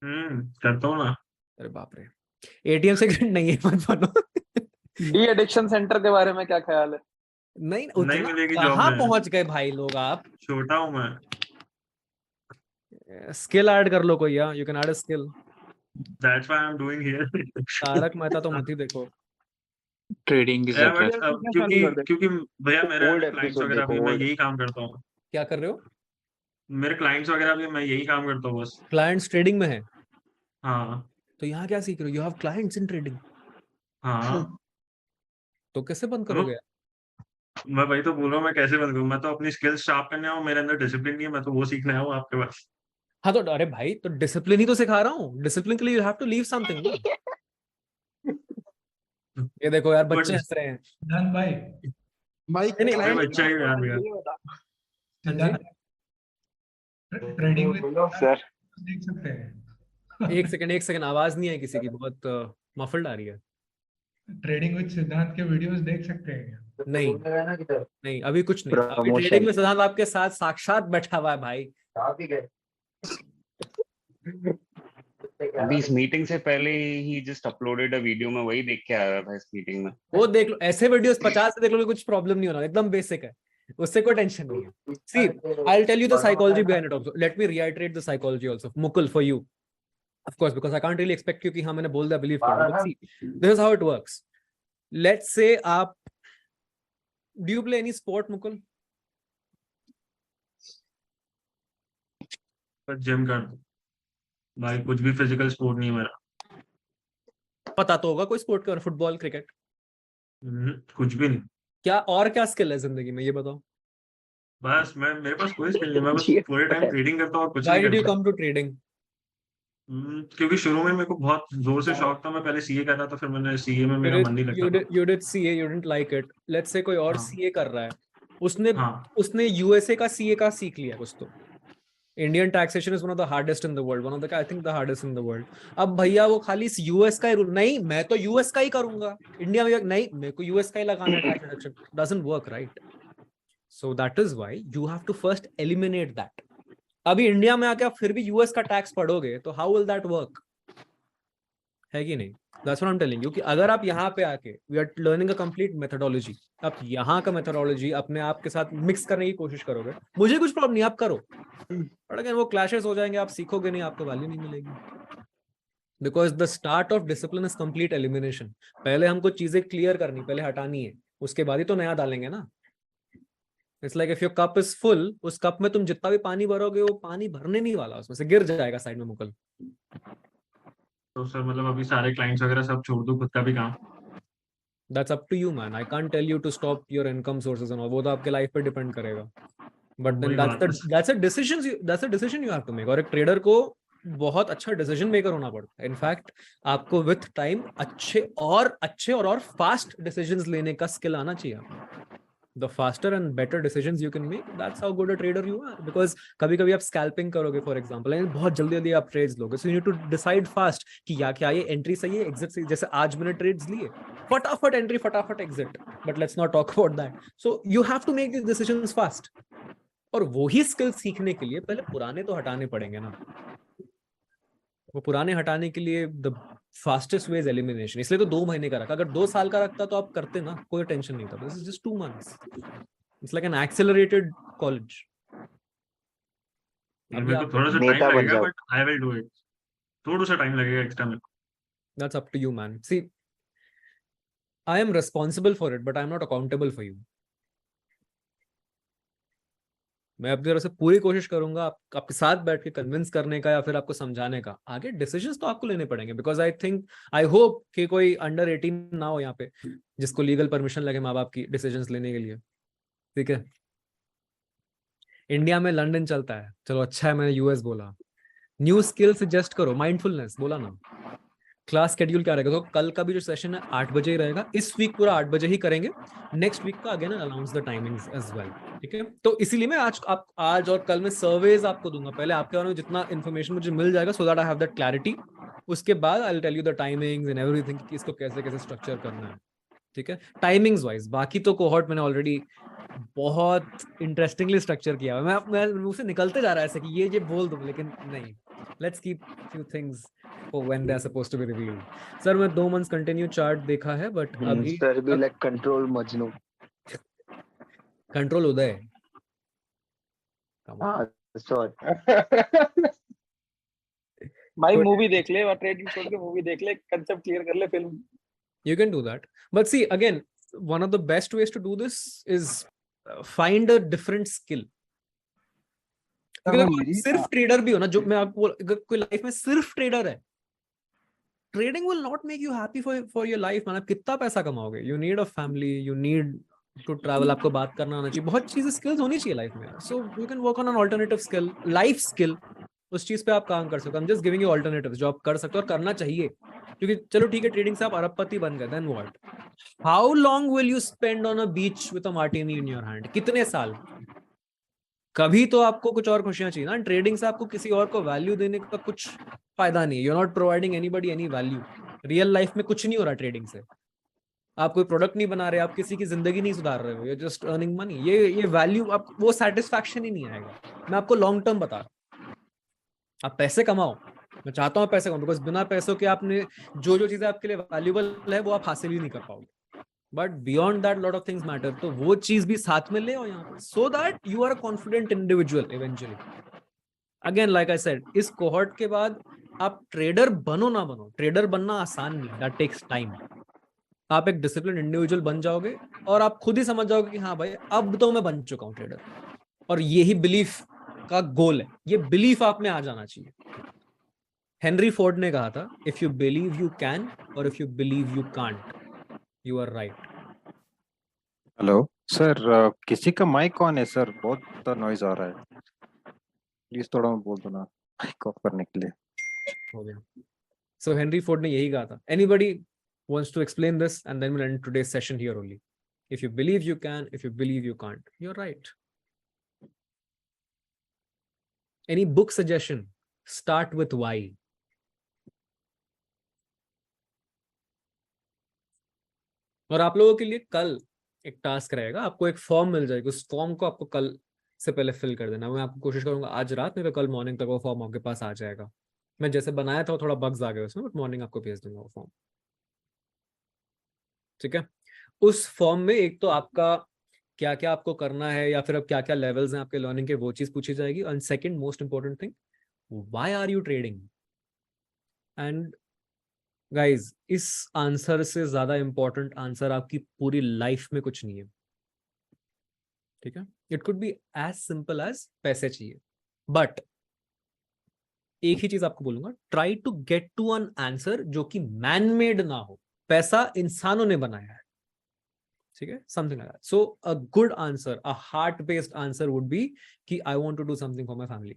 करता हूँ ना। अरे बाप रे, एटीएम से नहीं है मत बनो। डी एडिक्शन सेंटर के बारे में क्या ख्याल है? नहीं कहाँ पहुंच गए भाई लोग आप? छोटा हूँ मैं। स्किल ऐड कर लो कोई, you can add a skill. That's why I'm doing here. Tarak Mehta तो मत ही देखो। ट्रेडिंग की क्योंकि भैया मेरे क्लाइंट्स वगैरह भी मैं यही काम करता हूँ। क्या कर रहे हो? मेरे क्लाइंट्स वगैरह भी मैं यही काम करता हूँ बस। क्लाइंट्स ट्रेडिंग में है? हाँ। तो यहाँ क्या सीख रहे हो? You have clients in trading. हाँ। तो कैसे बंद करोगे? मैं वही तो बोल रहा हूँ, मैं कैसे बंद करूँ? मैं तो अपनी स्किल्स शार्प करने आया हूँ, मेरे अंदर डिसिप्लिन नहीं है, मैं तो वो सीखने आया हूँ आपके पास। हाँ तो अरे भाई तो डिसिप्लिन ही तो सिखा रहा हूँ। डिसिप्लिन के लिए you have to leave something. ये देखो यार बच्चे हंस रहे हैं। धन भाई नहीं बच्चा ही यार भैया। ट्रेडिंग में सर देख सकते हैं। एक सेकंड आवाज नहीं है किसी की, बहुत मफल्ड आ रही है। ट्रेडिंग विद सिद्धांत के वीडियोस देख सकते हैं? नहीं अभी कुछ नहीं। अभी ट्रेडिंग में सिद्धांत आपके साथ साक्षात बैठा हुआ है भाई। अभी इस मीटिंग से पहले ही जस्ट अपलोडेड अ वीडियो, में वही देख के आया था इस मीटिंग में। वो देख लो, ऐसे वीडियोस 50 से देख लो, कुछ प्रॉब्लम नहीं होना, एकदम बेसिक है, उससे कोई टेंशन नहीं है। See I will tell you the psychology behind it also. Let me reiterate the psychology also Mukul for you, of course, because I can't really expect you कि हां मैंने बोल दिया बिलीव कर लो। See this is how it works. Let's say आप do you play any sport Mukul? पर gym कर भाई, कुछ भी फिजिकल स्पोर्ट नहीं है मेरा। पता तो होगा कोई स्पोर्ट का, फुटबॉल, क्रिकेट? कुछ भी नहीं। क्या और क्या स्किल है जिंदगी में ये बताओ? बस मेरे पास कोई स्किल नहीं, मैं बस पूरे टाइम ट्रेडिंग करता हूँ और कुछ नहीं नहीं करता। Why did you करता। come to trading? क्योंकि शुरू में मेरे को बहुत जोर से शौक था। मैं पहले सीए कर रहा था, फिर मैंने सीए में मेरा मन नहीं लगता। You did CA, you didn't like it. Let's say कोई और CA कर रहा है, उसने यूएसए का CA का सीख लिया कुछ तो। Indian taxation is one of the hardest in the world, one of the I think the hardest in the world. अब भैया वो खाली यूएस का ही रूल, नहीं मैं तो यूएस का ही करूंगा, इंडिया में नहीं मेरे को यूएस का ही लगाना है tax deduction, doesn't work right. So that is why you have to first eliminate that. अभी इंडिया में आके आप फिर भी यूएस का टैक्स पढ़ोगे तो हाउ विल दैट वर्क? है कि नहीं? That's what I'm telling you कि अगर आप यहाँ पे आके we are learning a complete methodology, आप यहाँ का मेथोडोलॉजी अपने आप के साथ मिक्स करने की कोशिश करोगे, मुझे कुछ प्रॉब्लम नहीं, आप करो, बट अगर वो क्लैशेस हो जाएंगे, आप सीखोगे नहीं, आपको वैल्यू नहीं मिलेगी। Because the start of discipline is complete elimination. पहले हमको चीजें क्लियर करनी, पहले हटानी है, उसके बाद ही तो नया डालेंगे ना। It's like if your cup is full, उस कप में तुम जितना भी पानी भरोगे वो पानी भरने नहीं वाला, उसमें से गिर जाएगा साइड में मुकल। तो सर मतलब अभी सारे क्लाइंट्स वगैरह सब छोड़ दूं, खुद का भी काम? That's up to you, man. I can't tell you to stop your income sources and all. वो तो आपके लाइफ पे डिपेंड करेगा। But then that's a decision you have to make. और एक ट्रेडर को बहुत अच्छा डिसीजन मेकर होना पड़ता है। इनफैक्ट आपको विथ टाइम अच्छे और फास्ट डिसीजंस लेने का स्किल आना चाहिए आपको। The faster and better decisions you can make, that's how good a trader you are. Because कभी-कभी आप स्कैल्पिंग करोगे फॉर एग्जांपल, एंड बहुत जल्दी आप ट्रेड्स लोगे, so you need to decide fast कि या क्या ये एंट्री सही है, एग्जिट सही। जैसे आज मैंने ट्रेड्स लिए, फटाफट एंट्री फटाफट exit, but let's not talk about that. So you have to make this decisions fast. और वही स्किल सीखने के लिए पहले पुराने तो हटाने पड़ेंगे ना। वो पुराने हटाने के लिए the fastest way is elimination. इसलिए तो 2 महीने का रखा। अगर 2 साल का रखता तो आप करते ना, कोई टेंशन नहीं था। This is just 2 months। It's like an accelerated college. मेरे को थोड़ा सा टाइम लगेगा, but I will do it. थोड़ा सा टाइम लगेगा एक्स्ट्रा मेरे को। That's up to you, man. See, I am responsible for it, but I am not accountable for you. मैं अपनी तरफ से पूरी कोशिश करूंगा आपके साथ बैठ के कन्विंस करने का या फिर आपको समझाने का। आगे डिसीजंस तो आपको लेने पड़ेंगे, बिकॉज आई होप कि कोई अंडर 18 ना हो यहाँ पे जिसको लीगल परमिशन लगे माँ बाप की डिसीजंस लेने के लिए। ठीक है, इंडिया में लंदन चलता है, चलो अच्छा है मैंने यूएस बोला। न्यू स्किल सजेस्ट करो, माइंडफुलनेस बोला ना। क्लास शेड्यूल क्या रहेगा? तो कल का भी जो सेशन है 8 बजे ही रहेगा। इस वीक पूरा 8 बजे ही करेंगे। नेक्स्ट वीक का again announce the timings as well. ठीक है, तो इसीलिए मैं आज और कल में सर्वेज आपको दूंगा। पहले आपके बारे में जितना इन्फॉर्मेशन मुझे मिल जाएगा, so that I have that clarity. उसके बाद I will tell you the timings and everything कि इसको कैसे कैसे स्ट्रक्चर करना है। ठीक है, टाइमिंग्स वाइज। बाकी तो कोहॉर्ट मैंने ऑलरेडी बहुत इंटरेस्टिंगली स्ट्रक्चर किया है। मैं मुंह से निकलते जा रहा है ऐसे कि ये बोल दूं, लेकिन नहीं। Let's keep few things for when they are supposed to be revealed. Sir मैं 2 months कंटिन्यू चार्ट देखा है, बट अभी सर भी लाइक कंट्रोल मजनू, कंट्रोल उदय। हां सॉरी भाई मूवी देख ले, और ट्रेडिंग छोड़ के मूवी देख ले, कांसेप्ट क्लियर कर ले film. You can do that, but see again, one of the best ways to do this is find a different skill. अगर सिर्फ ट्रेडर भी हो ना, जो मैं आपको कोई लाइफ में सिर्फ ट्रेडर है, trading will not make you happy for your life। मतलब कितना पैसा कमाओगे? You need a family, you need to travel, आपको बात करना आना चाहिए, बहुत चीजें स्किल्स होनी चाहिए लाइफ में। So you can work on an alternative skill, life skill, उस चीज पे आप काम कर सकते हो। I'm just giving you alternatives जो आप कर सकते हो और करना चाहिए। क्योंकि चलो ठीक है, ट्रेडिंग से आप अरबपति बन गए, then what? How long will you spend on a beach with a martini in your hand? कितने साल? कभी तो आपको कुछ और खुशियां चाहिए ना। ट्रेडिंग से आपको किसी और को वैल्यू देने का कुछ फायदा नहीं है। You're not providing anybody any value। Real life में कुछ नहीं हो रहा ट्रेडिंग से। आप कोई प्रोडक्ट नहीं बना रहे, आप किसी की जिंदगी नहीं सुधार रहे हो, you're just earning money। ये वैल्यू, आप वो सेटिस्फैक्शन ही नहीं आएगा। मैं आपको लॉन्ग टर्म बता रहा हूं, आप पैसे कमाओ, मैं चाहता हूँ पैसे कमाओ, बिकॉज बिना पैसों के आपने जो चीजें आपके लिए वैल्यूबल है वो आप हासिल ही नहीं कर पाओगे। But beyond that lot of things matter. तो वो चीज भी साथ में ले आओ यहाँ पे, so that you are a confident individual eventually. Again like I said, इस कोहॉर्ट के बाद आप ट्रेडर बनो ना बनो, ट्रेडर बनना आसान नहीं, दैट टेक्स टाइम। आप एक डिसिप्लिन इंडिविजुअल बन जाओगे और आप खुद ही समझ जाओगे कि हाँ भाई अब तो मैं बन चुका हूँ ट्रेडर। और यही बिलीफ का गोल है, ये बिलीफ आप में आ जाना चाहिए। हेनरी फोर्ड ने कहा था, if you believe you can और if you believe you can't, you are right. Hello sir, किसी का माइक ऑन है सर? बहुत नॉइज आ रहा है, प्लीज थोड़ा बोल दो ना माइक ऑफ करने के लिए। हो गया। सो हेनरी फोर्ड ने यही कहा था। Anybody wants to explain this, and then we'll end today's session here only. If you believe you can, if you believe you can't, you're right. Any book suggestion? Start with why. और आप लोगों के लिए कल एक task रहेगा, आपको एक फॉर्म मिल जाएगी, उस फॉर्म को आपको कल से पहले फिल कर देना। मैं आपको कोशिश करूंगा आज रात में, तो कल मॉर्निंग तक वो फॉर्म आपके पास आ जाएगा। मैं जैसे बनाया था थोड़ा बग्स आ गए उसमें, बट मॉर्निंग आपको भेज दूंगा वो फॉर्म। ठीक है, उस फॉर्म में एक तो आपका क्या क्या आपको करना है या फिर अब क्या क्या लेवल्स हैं आपके लर्निंग के, वो चीज पूछी जाएगी। And second most important thing, why are you trading? And guys इस आंसर से ज्यादा इंपॉर्टेंट आंसर आपकी पूरी लाइफ में कुछ नहीं है, ठीक है? It could be as simple as पैसे चाहिए, बट एक ही चीज आपको बोलूंगा, try to get to an answer जो कि मैन मेड ना हो। पैसा इंसानों ने बनाया है, ठीक है? Something like that. So a good answer, a heart based answer would be कि I want to do something for my family.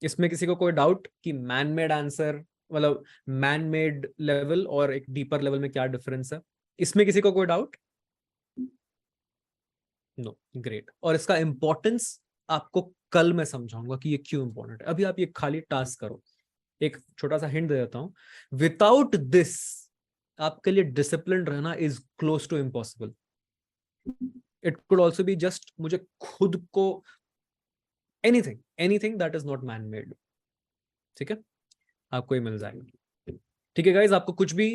इसमें किसी को कोई डाउट कि मैन मेड आंसर मतलब मैन मेड लेवल और एक डीपर लेवल में क्या डिफरेंस है? इसमें किसी को कोई डाउट? No, great. और इसका इंपॉर्टेंस आपको कल मैं समझाऊंगा कि ये क्यों इंपॉर्टेंट है। अभी आप ये खाली टास्क करो। एक छोटा सा हिंट दे देता हूं, विदाउट दिस आपके लिए डिसिप्लिन रहना is close to impossible. It could also be just मुझे खुद को anything that is not man made, ठीक है? आपको ही मिल जाएगा, ठीक है गाइज? आपको कुछ भी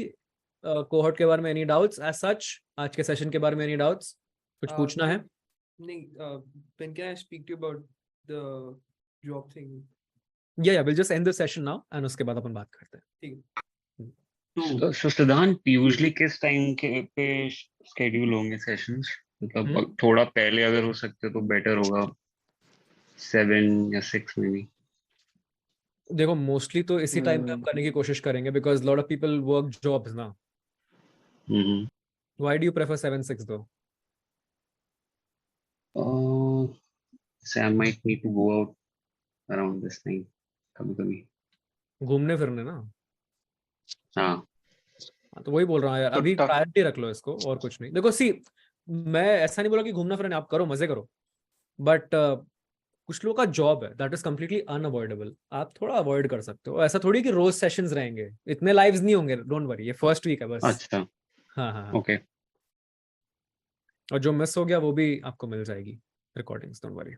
कोहॉर्ट के बारे में एनी डाउट्स एज सच, आज के सेशन के बारे में एनी डाउट्स, कुछ पूछना है? नहीं, when can I speak to you about the job thing? Yeah, we'll just end the session now and उसके बाद अपन बात करते हैं। ठीक है। So सिद्धांत, यूजुअली किस टाइम के पे स्केड्यूल होंगे सेशंस? मतलब थोड़ा पहले अगर हो सकते तो बेटर होगा, 7 या 6 में भी। देखो मोस्टली तो इसी टाइम पे हम करने की कोशिश करेंगे because lot of people work jobs ना। Why do you prefer 7-6 though? So I might need to go out around this time कभी-कभी। घूमने फिरने ना। हाँ तो वही बोल रहा हूँ यार, अभी प्रायोरिटी रख लो इसको और कुछ नहीं। देखो सी, मैं ऐसा नहीं बोला कि घूमना फिरना आप करो, मजे करो, बट कुछ लोगों का जॉब है दैट इज कम्प्लीटली अनअवॉइडेबल। आप थोड़ा अवॉइड कर सकते हो। ऐसा थोड़ी कि रोज सेशंस रहेंगे, इतने लाइव्स नहीं होंगे, डोंट वरी, ये फर्स्ट वीक है बस। अच्छा, हाँ, ओके। और जो मिस हो गया वो भी आपको मिल जाएगी रिकॉर्डिंग्स, डोंट वरी।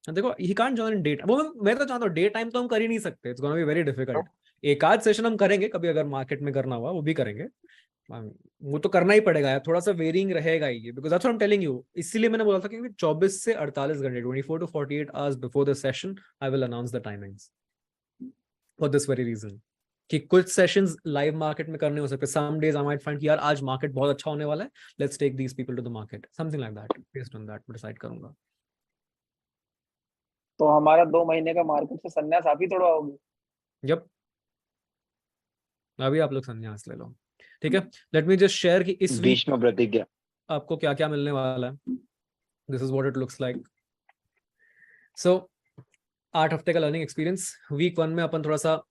देखो he can't join in day, वो मैं तो चाहता हूँ डे टाइम तो हम कर ही नहीं सकते, it's gonna be very difficult. एक आध सेशन हम करेंगे कभी, अगर मार्केट में करना हुआ वो भी करेंगे, वो तो करना ही पड़ेगा यार, थोड़ा सा वेरिंग रहेगा ही, because that's what I am telling you. इसीलिए मैंने बोला था कि 24 से 48 घंटे, 24 to 48 hours before the session I will announce the timings, for this very reason कि कुछ सेशंस लाइव मार्केट में करने हो सकते हैं। Some days I might find कि यार आज मार्केट बहुत अच्छा होने वाला है, let's take these people to the market, something like that. Based on that मैं डिसाइड करूंगा। तो हमारा 2 महीने का मार्केट से संन्यास आप ही तोड़वाओगे? यप, अभी आप लोग संन्यास ले लो, ठीक है? लेट मी जस्ट शेयर कि इस वीक में प्रतिज्ञा आपको क्या क्या मिलने वाला है। This is what it looks like. So 8 हफ्ते का लर्निंग एक्सपीरियंस। वीक 1 में अपन थोड़ा सा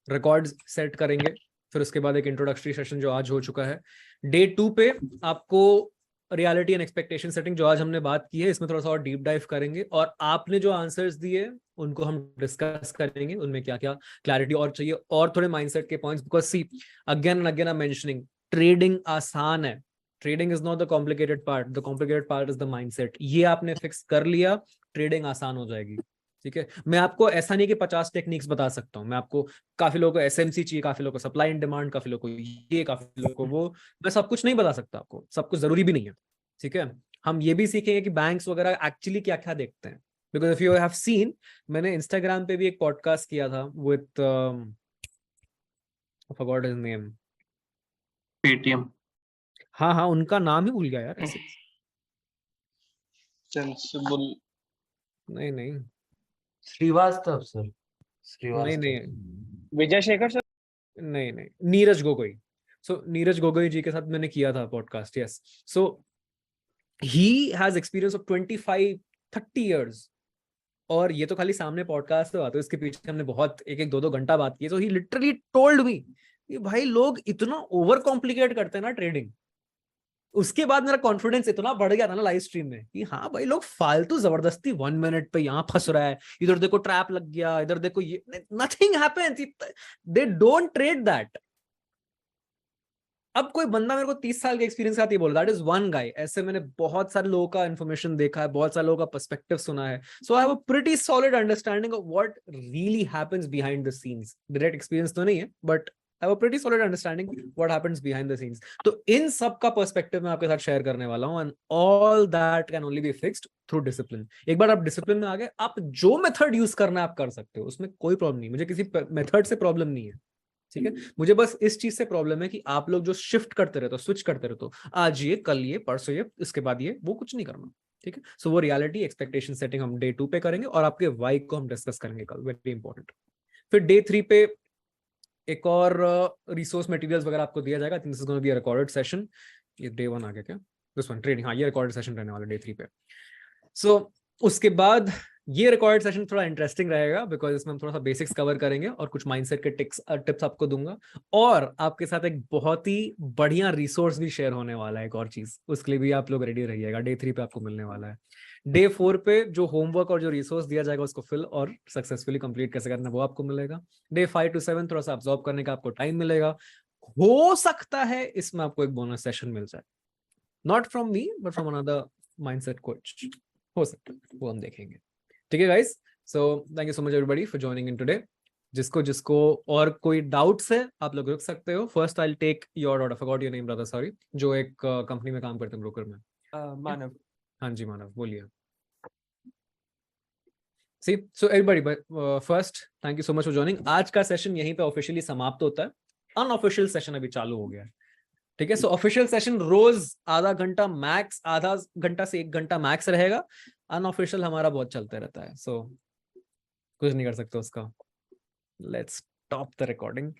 रिकॉर्ड्स सेट करेंगे, फिर उसके बाद एक इंट्रोडक्टरी सेशन जो आज हो चुका है। डे 2 पे आपको रियलिटी एंड एक्सपेक्टेशन सेटिंग जो आज हमने बात की है, इसमें थोड़ा सा और डीप डाइव करेंगे, और आपने जो आंसर्स दिए उनको हम डिस्कस करेंगे, उनमें क्या क्या क्लैरिटी और चाहिए, और थोड़े माइंडसेट के points. Because see, again and again I am mentioning, trading आसान है, trading is not the complicated part, the complicated part is the mindset. ये आपने फिक्स कर लिया, ट्रेडिंग आसान हो जाएगी, ठीक है? मैं आपको ऐसा नहीं कि 50 टेक्निक्स बता सकता हूँ, मैं आपको, काफी लोगों को एसएमसी चाहिए, काफी लोगों को सप्लाई एंड डिमांड, काफी लोगों को ये, काफी लोगों को वो, मैं सब कुछ नहीं बता सकता आपको, सब कुछ जरूरी भी नहीं है, ठीक है? हम ये भी सीखेंगे कि बैंक्स वगैरह एक्चुअली क्या क्या देखते हैं। Because if you have seen, मैंने इंस्टाग्राम पे भी एक पॉडकास्ट किया था with I forgot his name, Paytm. हाँ, उनका नाम ही भूल गया यार ऐसे। सेंसिबल, नहीं श्रीवास्तव सर, नहीं, विजय शेखर सर, नहीं, नीरज गोगोई। सो नीरज गोगोई जी के साथ मैंने किया था podcast, yes. So he has experience of 25-30 years, और ये तो खाली सामने पॉडकास्ट हुआ, तो इसके पीछे हमने बहुत 1-2 घंटा बात की। सो ही लिटरली टोल्ड मी कि भाई लोग इतना ओवर कॉम्प्लिकेट करते हैं ना ट्रेडिंग। उसके बाद मेरा कॉन्फिडेंस इतना बढ़ गया था ना लाइव स्ट्रीम में कि हाँ भाई, लोग फालतू जबरदस्ती 1 मिनट पे यहाँ फंस रहा है, इधर देखो ट्रैप लग गया, इधर देखो ये, nothing happens, they don't trade that. अब कोई बंदा मेरे को 30 साल के एक्सपीरियंस आती है बोल, दैट इज वन गाय। ऐसे मैंने बहुत सारे लोगों का इन्फॉर्मेशन देखा है, बहुत सारे लोगों का पर्सपेक्टिव सुना है, so I have a pretty solid understanding of what really happens behind the scenes. Direct experience तो नहीं है, but I have a pretty solid understanding what happens behind the scenes. तो इन सब का पर्सपेक्टिव मैं आपके साथ शेयर करने वाला हूँ, and all that can only be fixed through discipline. एक बार आप डिसिप्लिन में आ गए, आप जो मेथड यूज करना है आप कर सकते हो, उसमें कोई प्रॉब्लम नहीं, मुझे किसी मेथड से प्रॉब्लम नहीं है, ठीक है, मुझे बस इस चीज से प्रॉब्लम है कि आप लोग जो शिफ्ट करते रहते हो, स्विच करते रहते हो, आज ये, कल ये, परसों ये, इसके बाद ये, वो कुछ नहीं करना। ठीक है, सो वो रियलिटी एक्सपेक्टेशन सेटिंग हम डे 2 पे करेंगे और आपके वाई को हम डिस्कस करेंगे कल, वेरी इंपॉर्टेंट। फिर डे 3 पे एक और रिसोर्स मटेरियल्स वगैरह आपको दिया जाएगा। This is gonna be a recorded session. ये डे 1 आ गया क्या? दिस वन ट्रेडिंग, हाँ ये रिकॉर्डेड सेशन रहने वाला डे 3 पे। सो उसके बाद ये रिकॉर्डेड सेशन थोड़ा इंटरेस्टिंग रहेगा बिकॉज इसमें हम थोड़ा सा बेसिक्स कवर करेंगे और कुछ माइंडसेट के टिप्स आपको दूंगा, और आपके साथ एक बहुत ही बढ़िया रिसोर्स भी शेयर होने वाला है। एक और चीज, उसके लिए भी आप लोग रेडी रहिएगा, डे 3 पे आपको मिलने वाला है। डे 4 पे जो होमवर्क और जो रिसोर्स दिया जाएगा उसको फिल और सक्सेसफुली कंप्लीट कैसे करना वो आपको मिलेगा। डे 5 to 7 थोड़ा सा अब्सॉर्ब करने का आपको टाइम मिलेगा। हो सकता है इसमें आपको एक बोनस सेशन मिल जाए, not from me but from another mindset coach, हो सकता है, वो हम देखेंगे। ठीक है guys, so thank you so much everybody for joining in today. जिसको और कोई डाउट्स है आप लोग रुक सकते हो। First I will take your doubt, I forgot your name brother, sorry, जो एक कंपनी में काम करते हैं ब्रोकर में। मानव। हाँ जी मानव, बोलिए। See so everybody, first thank you so much for joining. आज का सेशन यहीं पे ऑफिशियली समाप्त होता है। अनऑफिशियल सेशन अभी चालू हो गया है। ठीक है, सो ऑफिशियल सेशन रोज आधा घंटा मैक्स, आधा घंटा से 1 घंटा मैक्स रहेगा। अनऑफिशियल हमारा बहुत चलते रहता है, सो कुछ नहीं कर सकते उसका। Let's stop the recording.